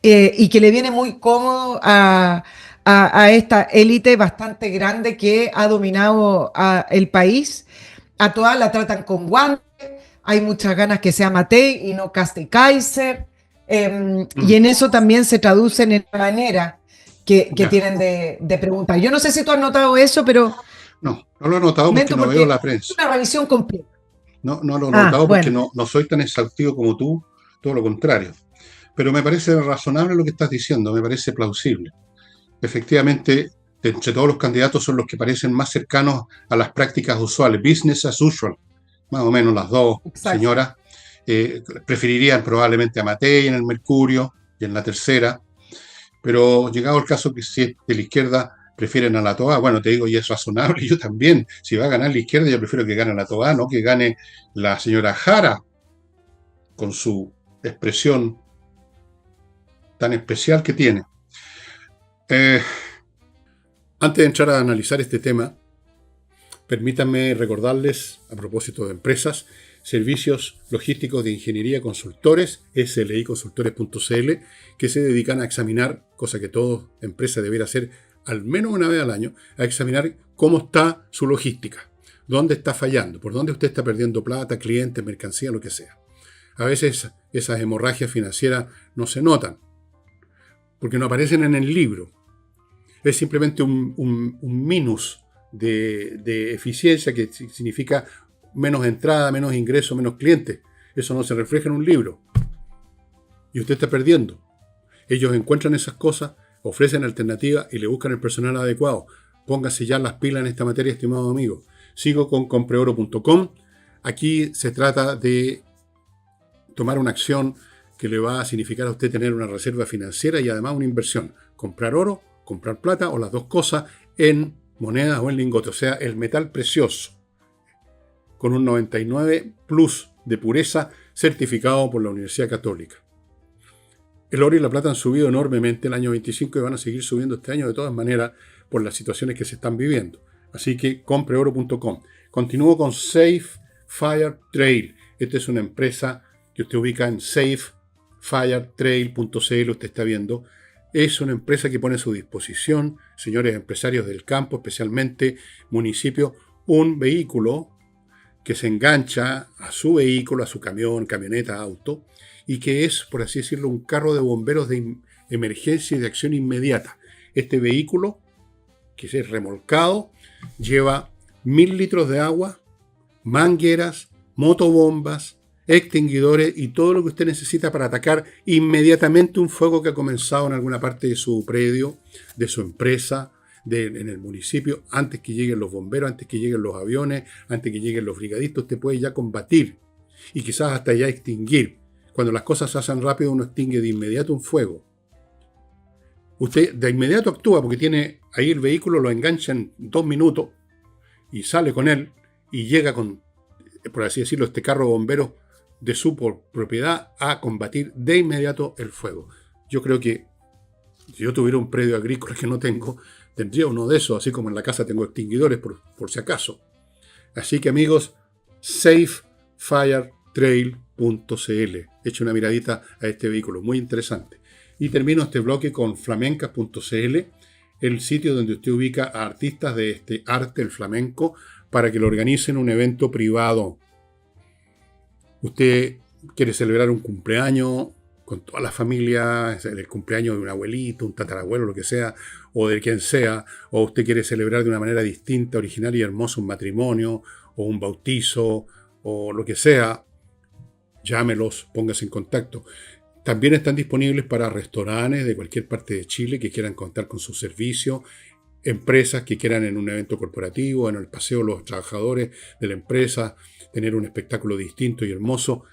y que le viene muy cómodo a esta élite bastante grande que ha dominado el país. A todas la tratan con guantes, hay muchas ganas que sea Matei y no Kast y Kaiser, y en eso también se traducen en la manera que Ya. tienen de preguntar. Yo no sé si tú has notado eso, pero No, no lo he notado porque comento no veo porque la es prensa. una revisión completa. No, no lo he Ah, notado porque bueno, no soy tan exhaustivo como tú, todo lo contrario. Pero me parece razonable lo que estás diciendo, me parece plausible. Efectivamente, entre todos los candidatos son los que parecen más cercanos a las prácticas usuales, business as usual. Más o menos las dos exacto. señoras preferirían probablemente a Matei en el Mercurio y en la tercera, pero llegado el caso que si es de la izquierda prefieren a la Toa, bueno, te digo, y es razonable, yo también, si va a ganar la izquierda, yo prefiero que gane la Toa, no que gane la señora Jara con su expresión tan especial que tiene. Eh, Antes de entrar a analizar este tema, permítanme recordarles, a propósito de empresas, servicios logísticos de ingeniería consultores, sliconsultores.cl, que se dedican a examinar, cosa que toda empresa debería hacer al menos una vez al año, a examinar cómo está su logística, dónde está fallando, por dónde usted está perdiendo plata, clientes, mercancía, lo que sea. A veces esas hemorragias financieras no se notan, porque no aparecen en el libro. Es simplemente un minus de eficiencia que significa menos entrada, menos ingreso, menos clientes. Eso no se refleja en un libro. Y usted está perdiendo. Ellos encuentran esas cosas, ofrecen alternativas y le buscan el personal adecuado. Póngase ya las pilas en esta materia, estimado amigo. Sigo con compreoro.com. Aquí se trata de tomar una acción que le va a significar a usted tener una reserva financiera y además una inversión. Comprar oro, comprar plata o las dos cosas en monedas o en lingotes, o sea, el metal precioso, con un 99 plus de pureza certificado por la Universidad Católica. El oro y la plata han subido enormemente el año 25 y van a seguir subiendo este año de todas maneras por las situaciones que se están viviendo. Así que compreoro.com. Continúo con Safe Fire Trail. Esta es una empresa que usted ubica en safefiretrail.cl, usted está viendo. Es una empresa que pone a su disposición, señores empresarios del campo, especialmente municipios, un vehículo que se engancha a su vehículo, a su camión, camioneta, auto, y que es, por así decirlo, un carro de bomberos de emergencia y de acción inmediata. Este vehículo, que es remolcado, lleva 1000 litros de agua, mangueras, motobombas, extinguidores y todo lo que usted necesita para atacar inmediatamente un fuego que ha comenzado en alguna parte de su predio, de su empresa, en el municipio, antes que lleguen los bomberos, antes que lleguen los aviones, antes que lleguen los brigadistas. Usted puede ya combatir y quizás hasta ya extinguir. Cuando las cosas se hacen rápido, uno extingue de inmediato un fuego. Usted de inmediato actúa porque tiene ahí el vehículo, lo engancha en 2 minutos y sale con él y llega con, por así decirlo, este carro de bomberos de su propiedad a combatir de inmediato el fuego. Yo creo que si yo tuviera un predio agrícola que no tengo, tendría uno de esos, así como en la casa tengo extinguidores por si acaso. Así que amigos, safefiretrail.cl. Eche una miradita a este vehículo, muy interesante. Y termino este bloque con flamencas.cl, el sitio donde usted ubica a artistas de este arte, el flamenco, para que lo organicen un evento privado. Usted quiere celebrar un cumpleaños con toda la familia, el cumpleaños de un abuelito, un tatarabuelo, lo que sea, o de quien sea, o usted quiere celebrar de una manera distinta, original y hermosa un matrimonio, o un bautizo, o lo que sea, llámelos, póngase en contacto. También están disponibles para restaurantes de cualquier parte de Chile que quieran contar con su servicio, empresas que quieran en un evento corporativo, en el paseo de los trabajadores de la empresa, tener un espectáculo distinto y hermoso.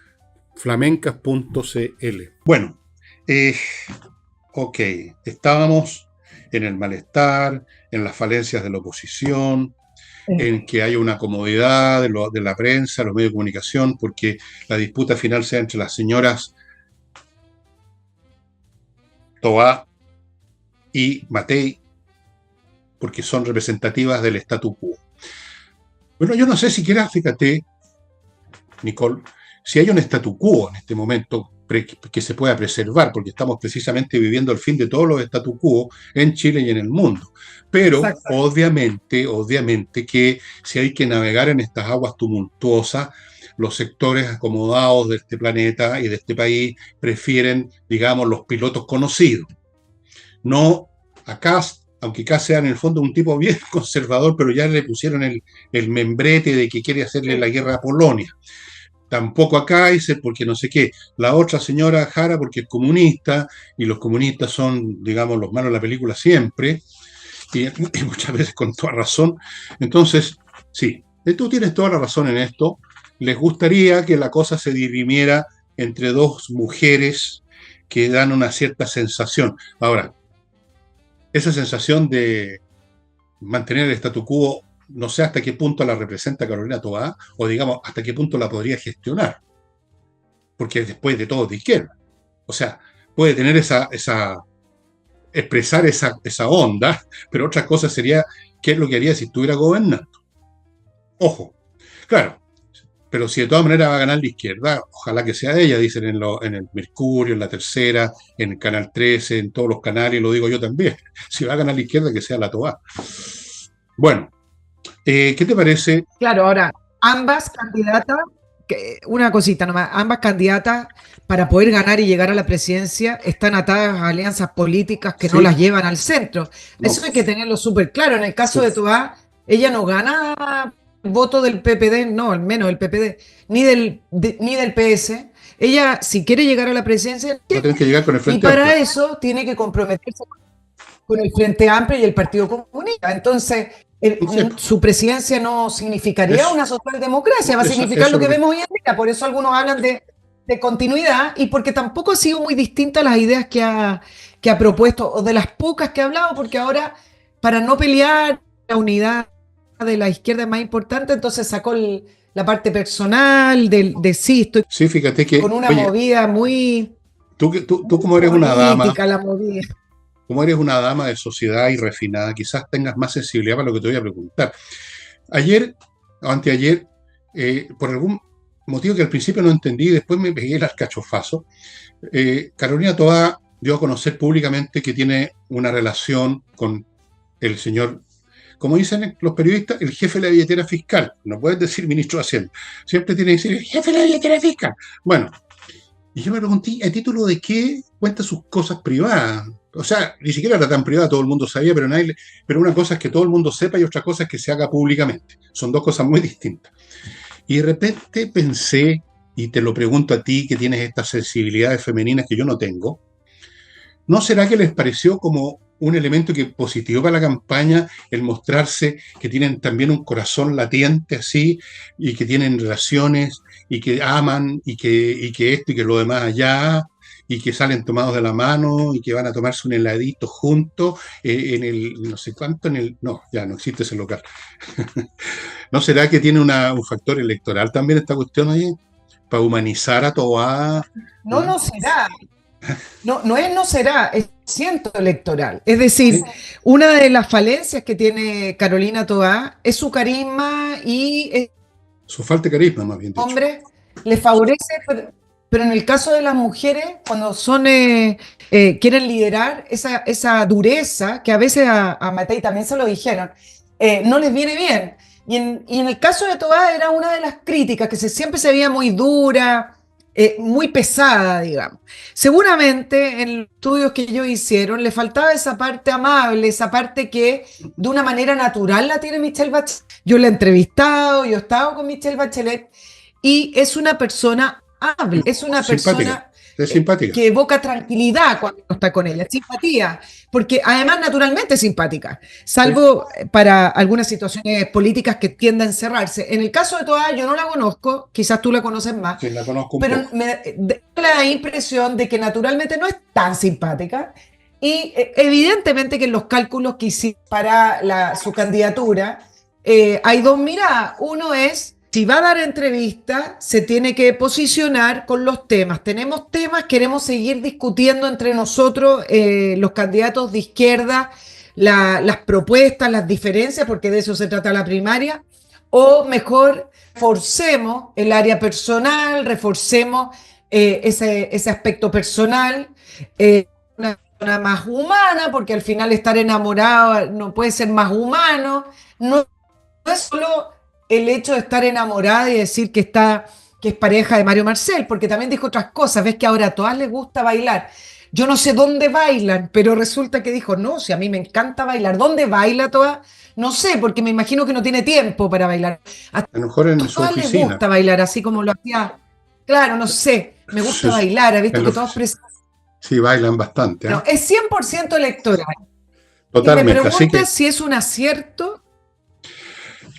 Flamencas.cl. Bueno, ok, estábamos en el malestar, en las falencias de la oposición, en que haya una comodidad de la prensa, los medios de comunicación, porque la disputa final sea entre las señoras Toá y Matei, porque son representativas del statu quo. Bueno, yo no sé siquiera, fíjate, Nicole, si hay un statu quo en este momento que se pueda preservar, porque estamos precisamente viviendo el fin de todos los statu quo en Chile y en el mundo. Pero obviamente que si hay que navegar en estas aguas tumultuosas, los sectores acomodados de este planeta y de este país prefieren, digamos, los pilotos conocidos. No acá, aunque acá sea en el fondo un tipo bien conservador, pero ya le pusieron el membrete de que quiere hacerle la guerra a Polonia. Tampoco a Kaiser, porque no sé qué. La otra señora Jara, porque es comunista, y los comunistas son, digamos, los malos de la película siempre, y muchas veces con toda razón. Entonces, sí, tú tienes toda la razón en esto. Les gustaría que la cosa se dirimiera entre dos mujeres que dan una cierta sensación. Ahora, esa sensación de mantener el statu quo, no sé hasta qué punto la representa Carolina Toá, o digamos, hasta qué punto la podría gestionar, porque después de todo de izquierda. O sea, puede tener expresar esa onda, pero otra cosa sería qué es lo que haría si estuviera gobernando. Ojo, claro, pero si de todas maneras va a ganar la izquierda, ojalá que sea ella, dicen en el Mercurio, en la Tercera, en el Canal 13, en todos los canales, lo digo yo también. Si va a ganar la izquierda, que sea la Toá. Bueno, ¿qué te parece? Claro, ahora, ambas candidatas, una cosita nomás, ambas candidatas para poder ganar y llegar a la presidencia están atadas a alianzas políticas que no Sí, las llevan al centro. no, Eso hay que tenerlo súper claro. En el caso de sí, Toá, ella no gana voto del PPD, no, al menos el PPD, ni del PS. Ella, si quiere llegar a la presidencia, va a tener que llegar con el y Frente para Amplio. eso tiene que comprometerse con el Frente Amplio y el Partido Comunista. Entonces, Sí, su presidencia no significaría es, una socialdemocracia, va a significar eso lo es que lo que... vemos hoy en día. Por eso algunos hablan de continuidad y porque tampoco ha sido muy distinta a las ideas que ha propuesto o de las pocas que ha hablado, porque ahora, para no pelear, la unidad de la izquierda es más importante, entonces sacó la parte personal de sí, estoy Sí, fíjate con que, una oye, movida tú muy como eres una dama, política, la movida. como eres una dama de sociedad y refinada, quizás tengas más sensibilidad para lo que te voy a preguntar. Ayer, o anteayer, por algún motivo que al principio no entendí, después me pegué el alcachofazo, Carolina Toá dio a conocer públicamente que tiene una relación con el señor, como dicen los periodistas, el jefe de la billetera fiscal. No puedes decir ministro de Hacienda. Siempre tiene que decir el jefe de la billetera fiscal. Bueno, y yo me pregunté, ¿a título de qué cuenta sus cosas privadas? O sea, ni siquiera era tan privada, todo el mundo sabía, pero una cosa es que todo el mundo sepa y otra cosa es que se haga públicamente. Son dos cosas muy distintas. Y de repente pensé, y te lo pregunto a ti que tienes estas sensibilidades femeninas que yo no tengo, ¿no será que les pareció como un elemento que positivo para la campaña el mostrarse que tienen también un corazón latiente así y que tienen relaciones y que aman y que esto y que lo demás allá y que salen tomados de la mano y que van a tomarse un heladito juntos en el no sé cuánto no, ya no existe ese local. ¿No será que tiene un factor electoral también esta cuestión ahí para humanizar a Toa? No, no será. No es, no será, es ciento electoral. Es decir, Sí, una de las falencias que tiene Carolina Toá es su carisma y su falta de carisma, más bien dicho. hombres les favorece, pero en el caso de las mujeres, cuando son quieren liderar esa dureza, que a veces a Matei también se lo dijeron, no les viene bien. Y en el caso de Tobá era una de las críticas, que siempre se veía muy dura, muy pesada, digamos. Seguramente en los estudios que ellos hicieron le faltaba esa parte amable, esa parte que de una manera natural la tiene Michelle Bachelet. Yo la he entrevistado, yo he estado con Michelle Bachelet y es una persona amable, es una Simpática, persona es simpática. que evoca tranquilidad cuando uno está con ella, simpatía, porque además naturalmente es simpática, Sí, salvo para algunas situaciones políticas que tienden a encerrarse. En el caso de Toa, yo no la conozco, quizás tú la conoces más, sí, la conozco un pero poco. me da la impresión de que naturalmente no es tan simpática y evidentemente que en los cálculos que hicieron para su candidatura hay dos miradas. Uno es, si va a dar entrevista, se tiene que posicionar con los temas. Tenemos temas, queremos seguir discutiendo entre nosotros, los candidatos de izquierda, las propuestas, las diferencias, porque de eso se trata la primaria, o mejor, reforcemos el área personal, reforcemos ese aspecto personal, una persona más humana, porque al final estar enamorado no puede ser más humano, no es solo el hecho de estar enamorada y decir que es pareja de Mario Marcel, porque también dijo otras cosas. Ves que ahora a todas les gusta bailar. Yo no sé dónde bailan, pero resulta que dijo, no, si a mí me encanta bailar. ¿Dónde baila toda? No sé, porque me imagino que no tiene tiempo para bailar. A A lo mejor en su todas les oficina. gusta bailar, así como lo hacía. Claro, no sé, me gusta bailar, ha En visto la que todos oficina. Sí, bailan bastante, bueno, ¿ah? es 100% electoral. Y me Totalmente. Así que, preguntas si es un acierto.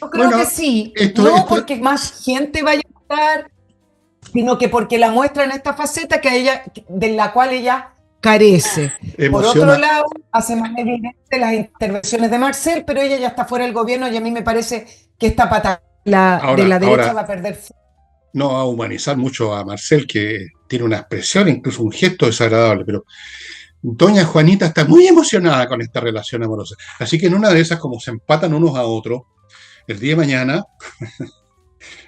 Yo creo que bueno, sí, esto, no esto porque más gente vaya a votar, sino que porque la muestra en esta faceta que ella, de la cual ella carece. Por otro emociona. lado, hace más evidente las intervenciones de Marcel, pero ella ya está fuera del gobierno y a mí me parece que esta pata de Ahora, la derecha ahora va a perder. no va a humanizar mucho a Marcel, que tiene una expresión, incluso un gesto desagradable, pero doña Juanita está muy emocionada con esta relación amorosa. Así que en una de esas, como se empatan unos a otros, el día de mañana,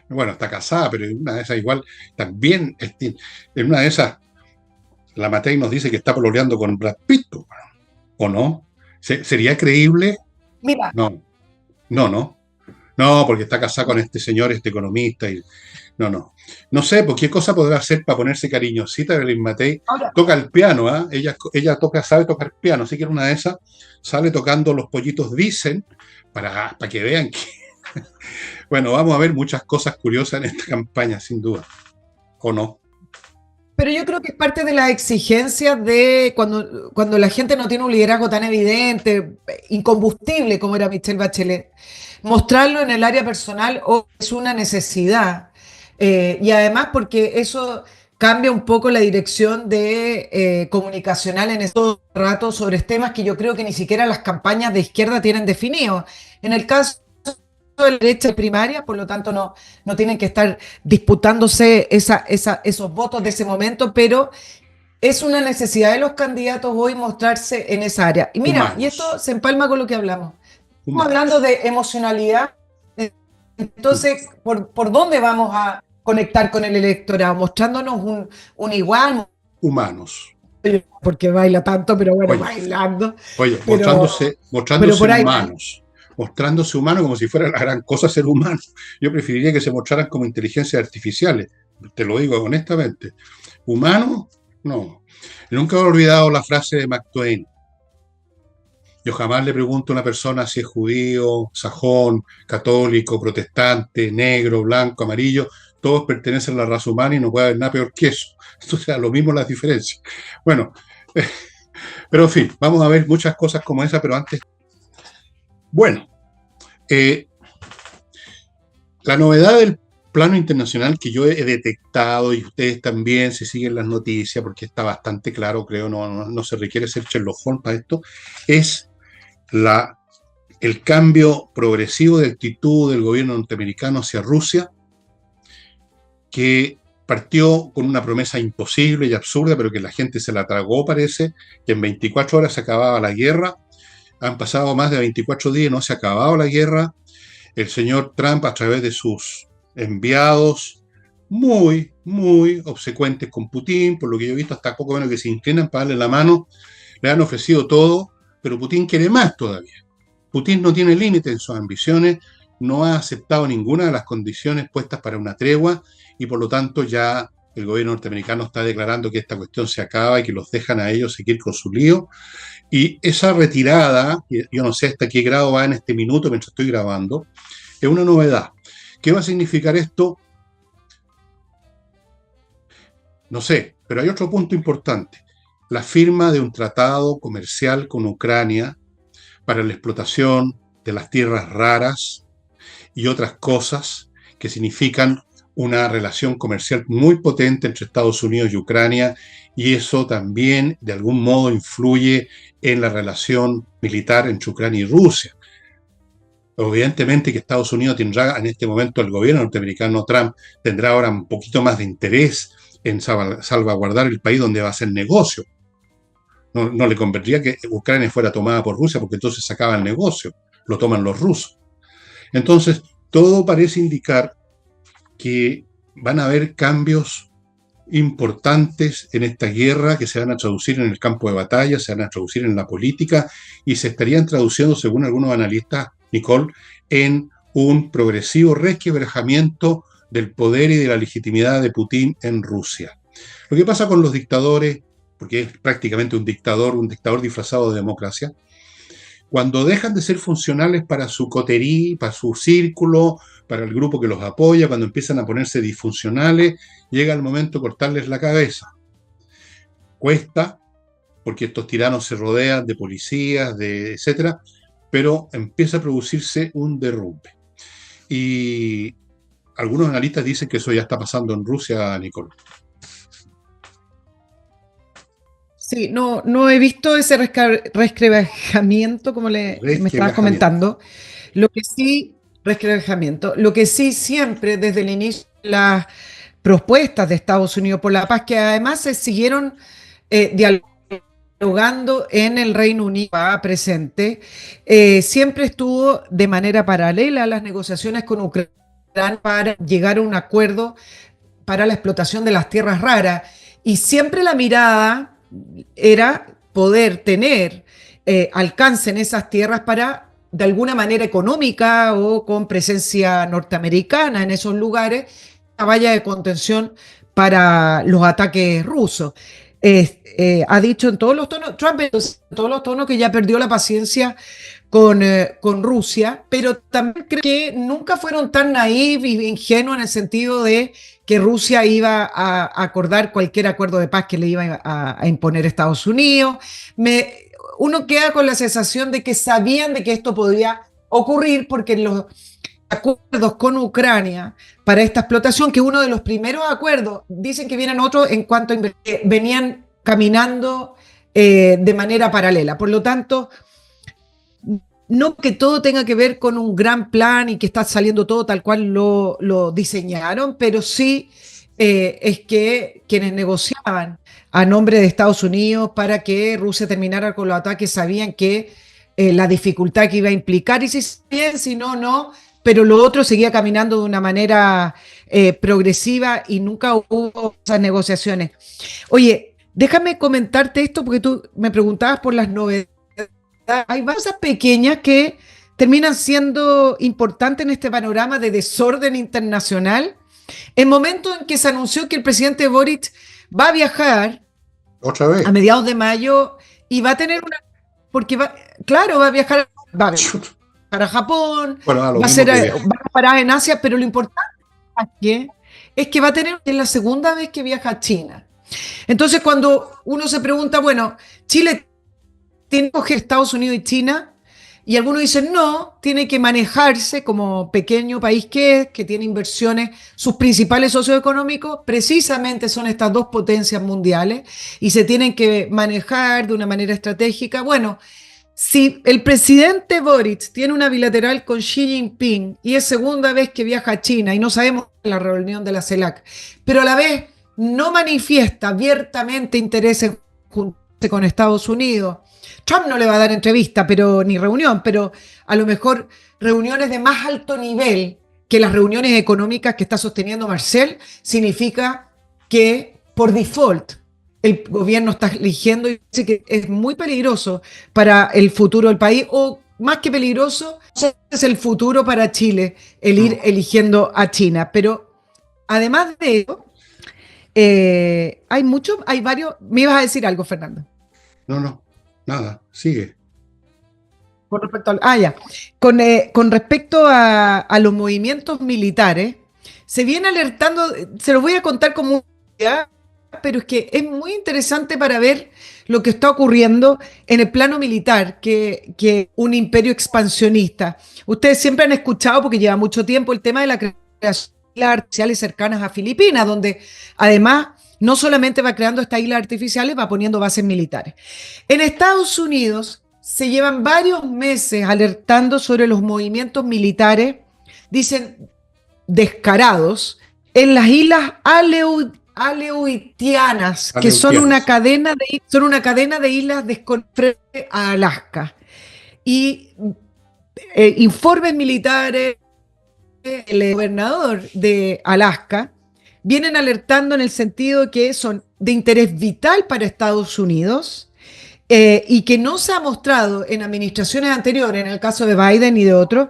bueno, está casada, pero en una de esas igual también, en una de esas, la Matei nos dice que está pololeando con Brad Pitt, ¿o no? ¿Sería creíble? Mira, No, no, no. No, porque está casada con este señor, este economista, y no, no. No sé, pues qué cosa podrá hacer para ponerse cariñosita. Evelyn Matei ahora, toca el piano, ¿ah? Ella toca, sabe tocar piano, así que en una de esas sale tocando Los Pollitos Dicen para que vean que, bueno, vamos a ver muchas cosas curiosas en esta campaña, sin duda, ¿o no? pero yo creo que es parte de las exigencias de cuando la gente no tiene un liderazgo tan evidente, incombustible como era Michelle Bachelet. Mostrarlo en el área personal es una necesidad. Y además porque eso cambia un poco la dirección de comunicacional en estos ratos sobre temas que yo creo que ni siquiera las campañas de izquierda tienen definidos. En el caso de la derecha primaria, por lo tanto no tienen que estar disputándose esos votos de ese momento, pero es una necesidad de los candidatos hoy mostrarse en esa área. Y mira, y esto Humanos, se empalma con lo que hablamos. Estamos hablando humanos, de emocionalidad, entonces, ¿por dónde vamos a conectar con el electorado? Mostrándonos un igual, humanos. porque baila tanto, pero bueno, Oye, bailando, oye, pero, pero mostrándose por ahí. humanos, mostrándose humanos como si fuera la gran cosa ser humano. Yo preferiría que se mostraran como inteligencias artificiales, te lo digo honestamente. Humanos, no. Nunca he olvidado la frase de Mark Twain. Yo jamás le pregunto a una persona si es judío, sajón, católico, protestante, negro, blanco, amarillo. Todos pertenecen a la raza humana y no puede haber nada peor que eso. Entonces, lo mismo las diferencias. Bueno, pero en fin, vamos a ver muchas cosas como esa, pero antes. Bueno, eh, la novedad del plano internacional que yo he detectado y ustedes también, si siguen las noticias, porque está bastante claro, creo, no se requiere ser Sherlock Holmes para esto, es la, el cambio progresivo de actitud del gobierno norteamericano hacia Rusia, que partió con una promesa imposible y absurda, pero que la gente se la tragó, parece, que en 24 horas se acababa la guerra. Han pasado más de 24 días y no se ha acabado la guerra. El señor Trump, a través de sus enviados, muy, muy obsecuentes con Putin, por lo que yo he visto, hasta poco menos que se inclinan para darle la mano, le han ofrecido todo, pero Putin quiere más todavía. Putin no tiene límite en sus ambiciones, no ha aceptado ninguna de las condiciones puestas para una tregua y por lo tanto ya el gobierno norteamericano está declarando que esta cuestión se acaba y que los dejan a ellos seguir con su lío. Y esa retirada, yo no sé hasta qué grado va en este minuto mientras estoy grabando, es una novedad. ¿Qué va a significar esto? No sé, pero hay otro punto importante. La firma de un tratado comercial con Ucrania para la explotación de las tierras raras y otras cosas que significan una relación comercial muy potente entre Estados Unidos y Ucrania, y eso también de algún modo influye en la relación militar entre Ucrania y Rusia. Evidentemente que Estados Unidos tendrá en este momento, el gobierno norteamericano Trump tendrá ahora un poquito más de interés en salvaguardar el país donde va a hacer negocio. No le convendría que Ucrania fuera tomada por Rusia porque entonces se acaba el negocio, lo toman los rusos. Entonces, todo parece indicar que van a haber cambios importantes en esta guerra que se van a traducir en el campo de batalla, se van a traducir en la política y se estarían traduciendo, según algunos analistas, Nicole, en un progresivo resquebrajamiento del poder y de la legitimidad de Putin en Rusia. Lo que pasa con los dictadores, porque es prácticamente un dictador disfrazado de democracia, cuando dejan de ser funcionales para su coterí, para su círculo, para el grupo que los apoya, cuando empiezan a ponerse disfuncionales, llega el momento de cortarles la cabeza. Cuesta, porque estos tiranos se rodean de policías, etcétera, pero empieza a producirse un derrumbe. Y algunos analistas dicen que eso ya está pasando en Rusia, Nicole. Sí, no he visto ese resquebrajamiento como me estabas comentando. Lo que sí siempre desde el inicio las propuestas de Estados Unidos por la paz, que además se siguieron dialogando en el Reino Unido presente, siempre estuvo de manera paralela a las negociaciones con Ucrania para llegar a un acuerdo para la explotación de las tierras raras. Y siempre la mirada era poder tener alcance en esas tierras para, de alguna manera económica o con presencia norteamericana en esos lugares, una valla de contención para los ataques rusos. Ha dicho en todos los tonos, Trump en todos los tonos que ya perdió la paciencia con Rusia, pero también creo que nunca fueron tan naivos y ingenuos en el sentido de que Rusia iba a acordar cualquier acuerdo de paz que le iba a imponer Estados Unidos. Uno queda con la sensación de que sabían de que esto podía ocurrir porque en los acuerdos con Ucrania para esta explotación, que uno de los primeros acuerdos, dicen que vienen otros en cuanto a venían caminando de manera paralela. Por lo tanto, no que todo tenga que ver con un gran plan y que está saliendo todo tal cual lo diseñaron, pero sí es que quienes negociaban a nombre de Estados Unidos para que Rusia terminara con los ataques sabían que la dificultad que iba a implicar, y si bien, si no, no, pero lo otro seguía caminando de una manera progresiva y nunca hubo esas negociaciones. Oye, déjame comentarte esto porque tú me preguntabas por las novedades. Hay cosas pequeñas que terminan siendo importantes en este panorama de desorden internacional. El momento en que se anunció que el presidente Boric va a viajar ¿Otra vez? a mediados de mayo y va a tener una... Porque claro, va a viajar para Japón, Bueno, va a parar en Asia, pero lo importante es que va a tener, es la segunda vez que viaja a China. Entonces, cuando uno se pregunta, bueno, Chile tiene que coger Estados Unidos y China, y algunos dicen no, tiene que manejarse como pequeño país que tiene inversiones, sus principales socios económicos precisamente son estas dos potencias mundiales y se tienen que manejar de una manera estratégica. Bueno, Si el presidente Boric tiene una bilateral con Xi Jinping y es segunda vez que viaja a China y no sabemos la reunión de la CELAC, pero a la vez no manifiesta abiertamente interés en juntarse con Estados Unidos, Trump no le va a dar entrevista, pero ni reunión, pero a lo mejor reuniones de más alto nivel que las reuniones económicas que está sosteniendo Marcel, significa que por default el gobierno está eligiendo y dice que es muy peligroso para el futuro del país, o más que peligroso, es el futuro para Chile, el ir eligiendo a China. Pero además de eso, hay varios. Me ibas a decir algo, Fernando. No, nada, sigue. Con respecto ya. Con respecto a los movimientos militares, se viene alertando, se los voy a contar como pero es que es muy interesante para ver lo que está ocurriendo en el plano militar, que un imperio expansionista. Ustedes siempre han escuchado, porque lleva mucho tiempo, el tema de la creación de islas artificiales cercanas a Filipinas, donde además no solamente va creando estas islas artificiales, va poniendo bases militares. En Estados Unidos se llevan varios meses alertando sobre los movimientos militares, dicen descarados, en las islas Aleutianas, que son una cadena de islas desconectadas a Alaska. Y informes militares, el gobernador de Alaska, vienen alertando en el sentido que son de interés vital para Estados Unidos, y que no se ha mostrado en administraciones anteriores, en el caso de Biden y de otros,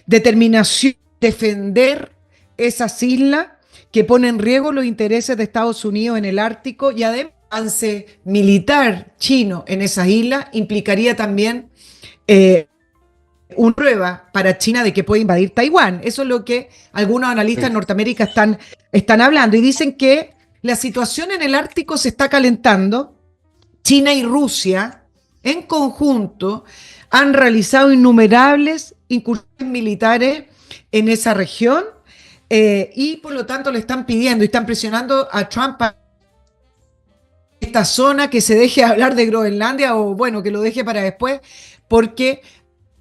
determinación de defender esas islas que ponen en riesgo los intereses de Estados Unidos en el Ártico, y además el avance militar chino en esas islas implicaría también una prueba para China de que puede invadir Taiwán. Eso es lo que algunos analistas en Norteamérica están hablando, y dicen que la situación en el Ártico se está calentando. China y Rusia, en conjunto, han realizado innumerables incursiones militares en esa región, y por lo tanto le están pidiendo y están presionando a Trump para esta zona, que se deje hablar de Groenlandia, o bueno, que lo deje para después, porque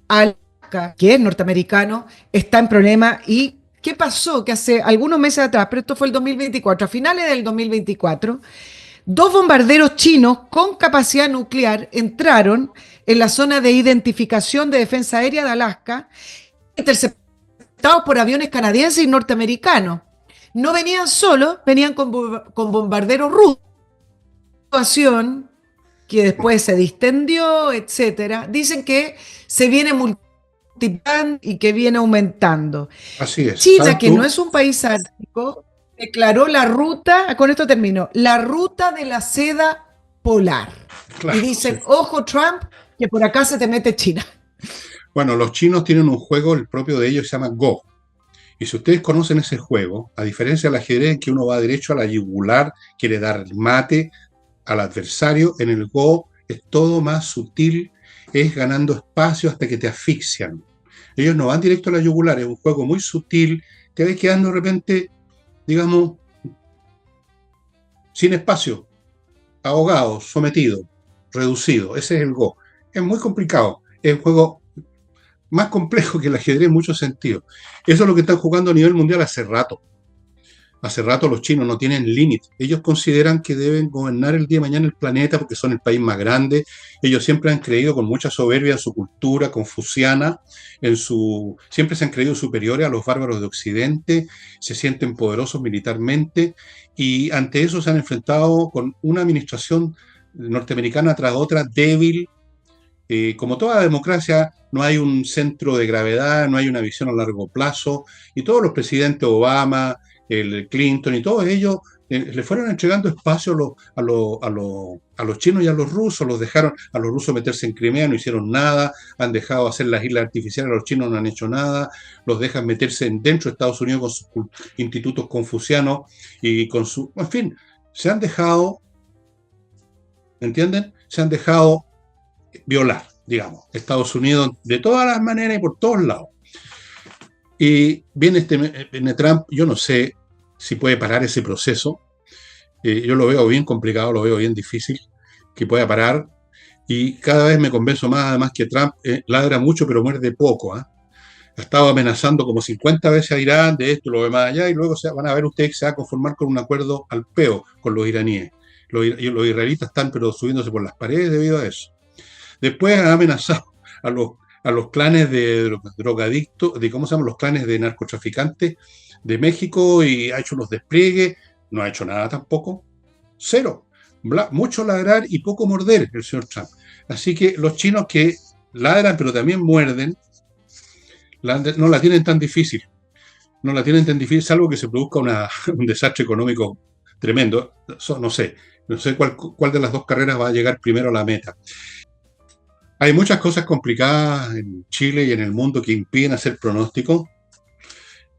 Alaska, que es norteamericano, está en problema. ¿Y qué pasó? Que hace algunos meses atrás, pero esto fue el 2024, a finales del 2024, 2 bombarderos chinos con capacidad nuclear entraron en la zona de identificación de defensa aérea de Alaska, interceptados por aviones canadienses y norteamericanos. No venían solos, venían con bombarderos rusos. Situación que después se distendió, etcétera. Dicen que se viene multiplicando y que viene aumentando. Así es. China, que no es un país ártico, declaró la ruta, con esto termino, la ruta de la seda polar. Claro, y dicen, sí, ojo Trump, que por acá se te mete China. Bueno, los chinos tienen un juego, el propio de ellos, se llama Go. Y si ustedes conocen ese juego, a diferencia del ajedrez, en que uno va derecho a la yugular, quiere dar mate al adversario, en el Go es todo más sutil, es ganando espacio hasta que te asfixian. Ellos no van directo a la yugular, es un juego muy sutil, te ves quedando de repente, digamos, sin espacio, ahogado, sometido, reducido. Ese es el Go. Es muy complicado, es un juego más complejo que el ajedrez en muchos sentidos. Eso es lo que están jugando a nivel mundial hace rato. Hace rato los chinos no tienen límite. Ellos consideran que deben gobernar el día de mañana el planeta porque son el país más grande. Ellos siempre han creído con mucha soberbia en su cultura confuciana, siempre se han creído superiores a los bárbaros de Occidente, se sienten poderosos militarmente, y ante eso se han enfrentado con una administración norteamericana tras otra débil. Como toda democracia, no hay un centro de gravedad, no hay una visión a largo plazo, y todos los presidentes, Obama, el Clinton y todos ellos, le fueron entregando espacio a los chinos y a los rusos, los dejaron a los rusos meterse en Crimea, no hicieron nada, han dejado hacer las islas artificiales, los chinos no han hecho nada, los dejan meterse dentro de Estados Unidos con sus institutos confucianos y con su... En fin, se han dejado, ¿entienden? Se han dejado violar, digamos, Estados Unidos de todas las maneras y por todos lados. Y viene Trump, yo no sé si puede parar ese proceso, yo lo veo bien complicado, lo veo bien difícil que pueda parar, Y cada vez me convenzo más, además, que Trump ladra mucho pero muerde poco. ¿Ah? Ha estado amenazando como 50 veces a Irán de esto, lo demás allá, y luego van a ver ustedes que se va a conformar con un acuerdo al peo con los iraníes. Los israelitas están pero subiéndose por las paredes debido a eso. Después ha amenazado a los, a los clanes de drogadictos, de cómo se llaman los clanes de narcotraficantes de México y ha hecho unos despliegues, no ha hecho nada tampoco, cero. Mucho ladrar y poco morder el señor Trump. Así que los chinos que ladran pero también muerden, no la tienen tan difícil. No la tienen tan difícil, salvo que se produzca un desastre económico tremendo. No sé cuál de las dos carreras va a llegar primero a la meta. Hay muchas cosas complicadas en Chile y en el mundo que impiden hacer pronósticos,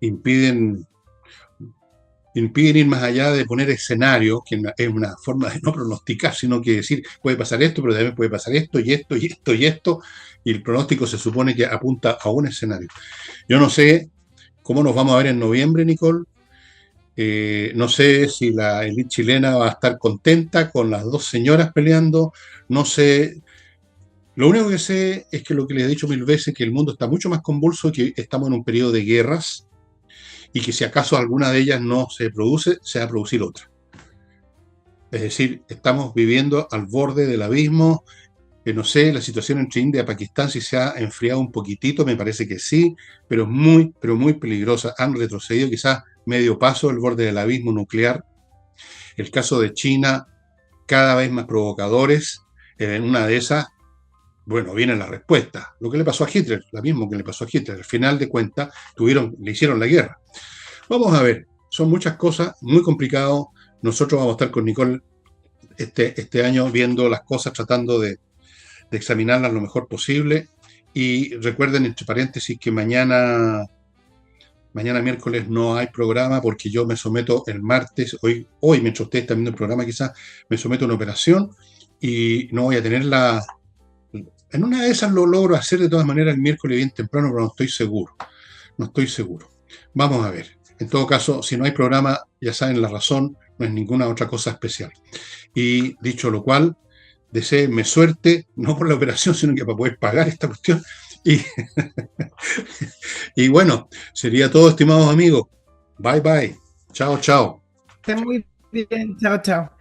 impiden, impiden ir más allá de poner escenarios, que es una forma de no pronosticar, sino que decir, puede pasar esto, pero también puede pasar esto, y esto, y esto, y esto, y el pronóstico se supone que apunta a un escenario. Yo no sé cómo nos vamos a ver en noviembre, Nicole. No sé si la élite chilena va a estar contenta con las dos señoras peleando. No sé. Lo único que sé es que lo que les he dicho mil veces, que el mundo está mucho más convulso y que estamos en un periodo de guerras y que si acaso alguna de ellas no se produce, se va a producir otra. Es decir, estamos viviendo al borde del abismo. No sé, la situación entre India y Pakistán si se ha enfriado un poquitito, me parece que sí, pero muy peligrosa. Han retrocedido quizás medio paso del borde del abismo nuclear. El caso de China, cada vez más provocadores. En una de esas, bueno, viene la respuesta. Lo que le pasó a Hitler, lo mismo que le pasó a Hitler. Al final de cuentas, le hicieron la guerra. Vamos a ver, son muchas cosas, muy complicado. Nosotros vamos a estar con Nicole este año viendo las cosas, tratando de examinarlas lo mejor posible. Y recuerden, entre paréntesis, que mañana miércoles no hay programa porque yo me someto el martes, hoy mientras ustedes están viendo el programa quizás, me someto a una operación y no voy a tenerla. En una de esas lo logro hacer de todas maneras el miércoles bien temprano, pero no estoy seguro. No estoy seguro. Vamos a ver. En todo caso, si no hay programa, ya saben la razón, no es ninguna otra cosa especial. Y dicho lo cual, deseenme suerte, no por la operación, sino que para poder pagar esta cuestión. Y, y bueno, sería todo, estimados amigos. Bye, bye. Chao, chao. Está muy bien, chao, chao.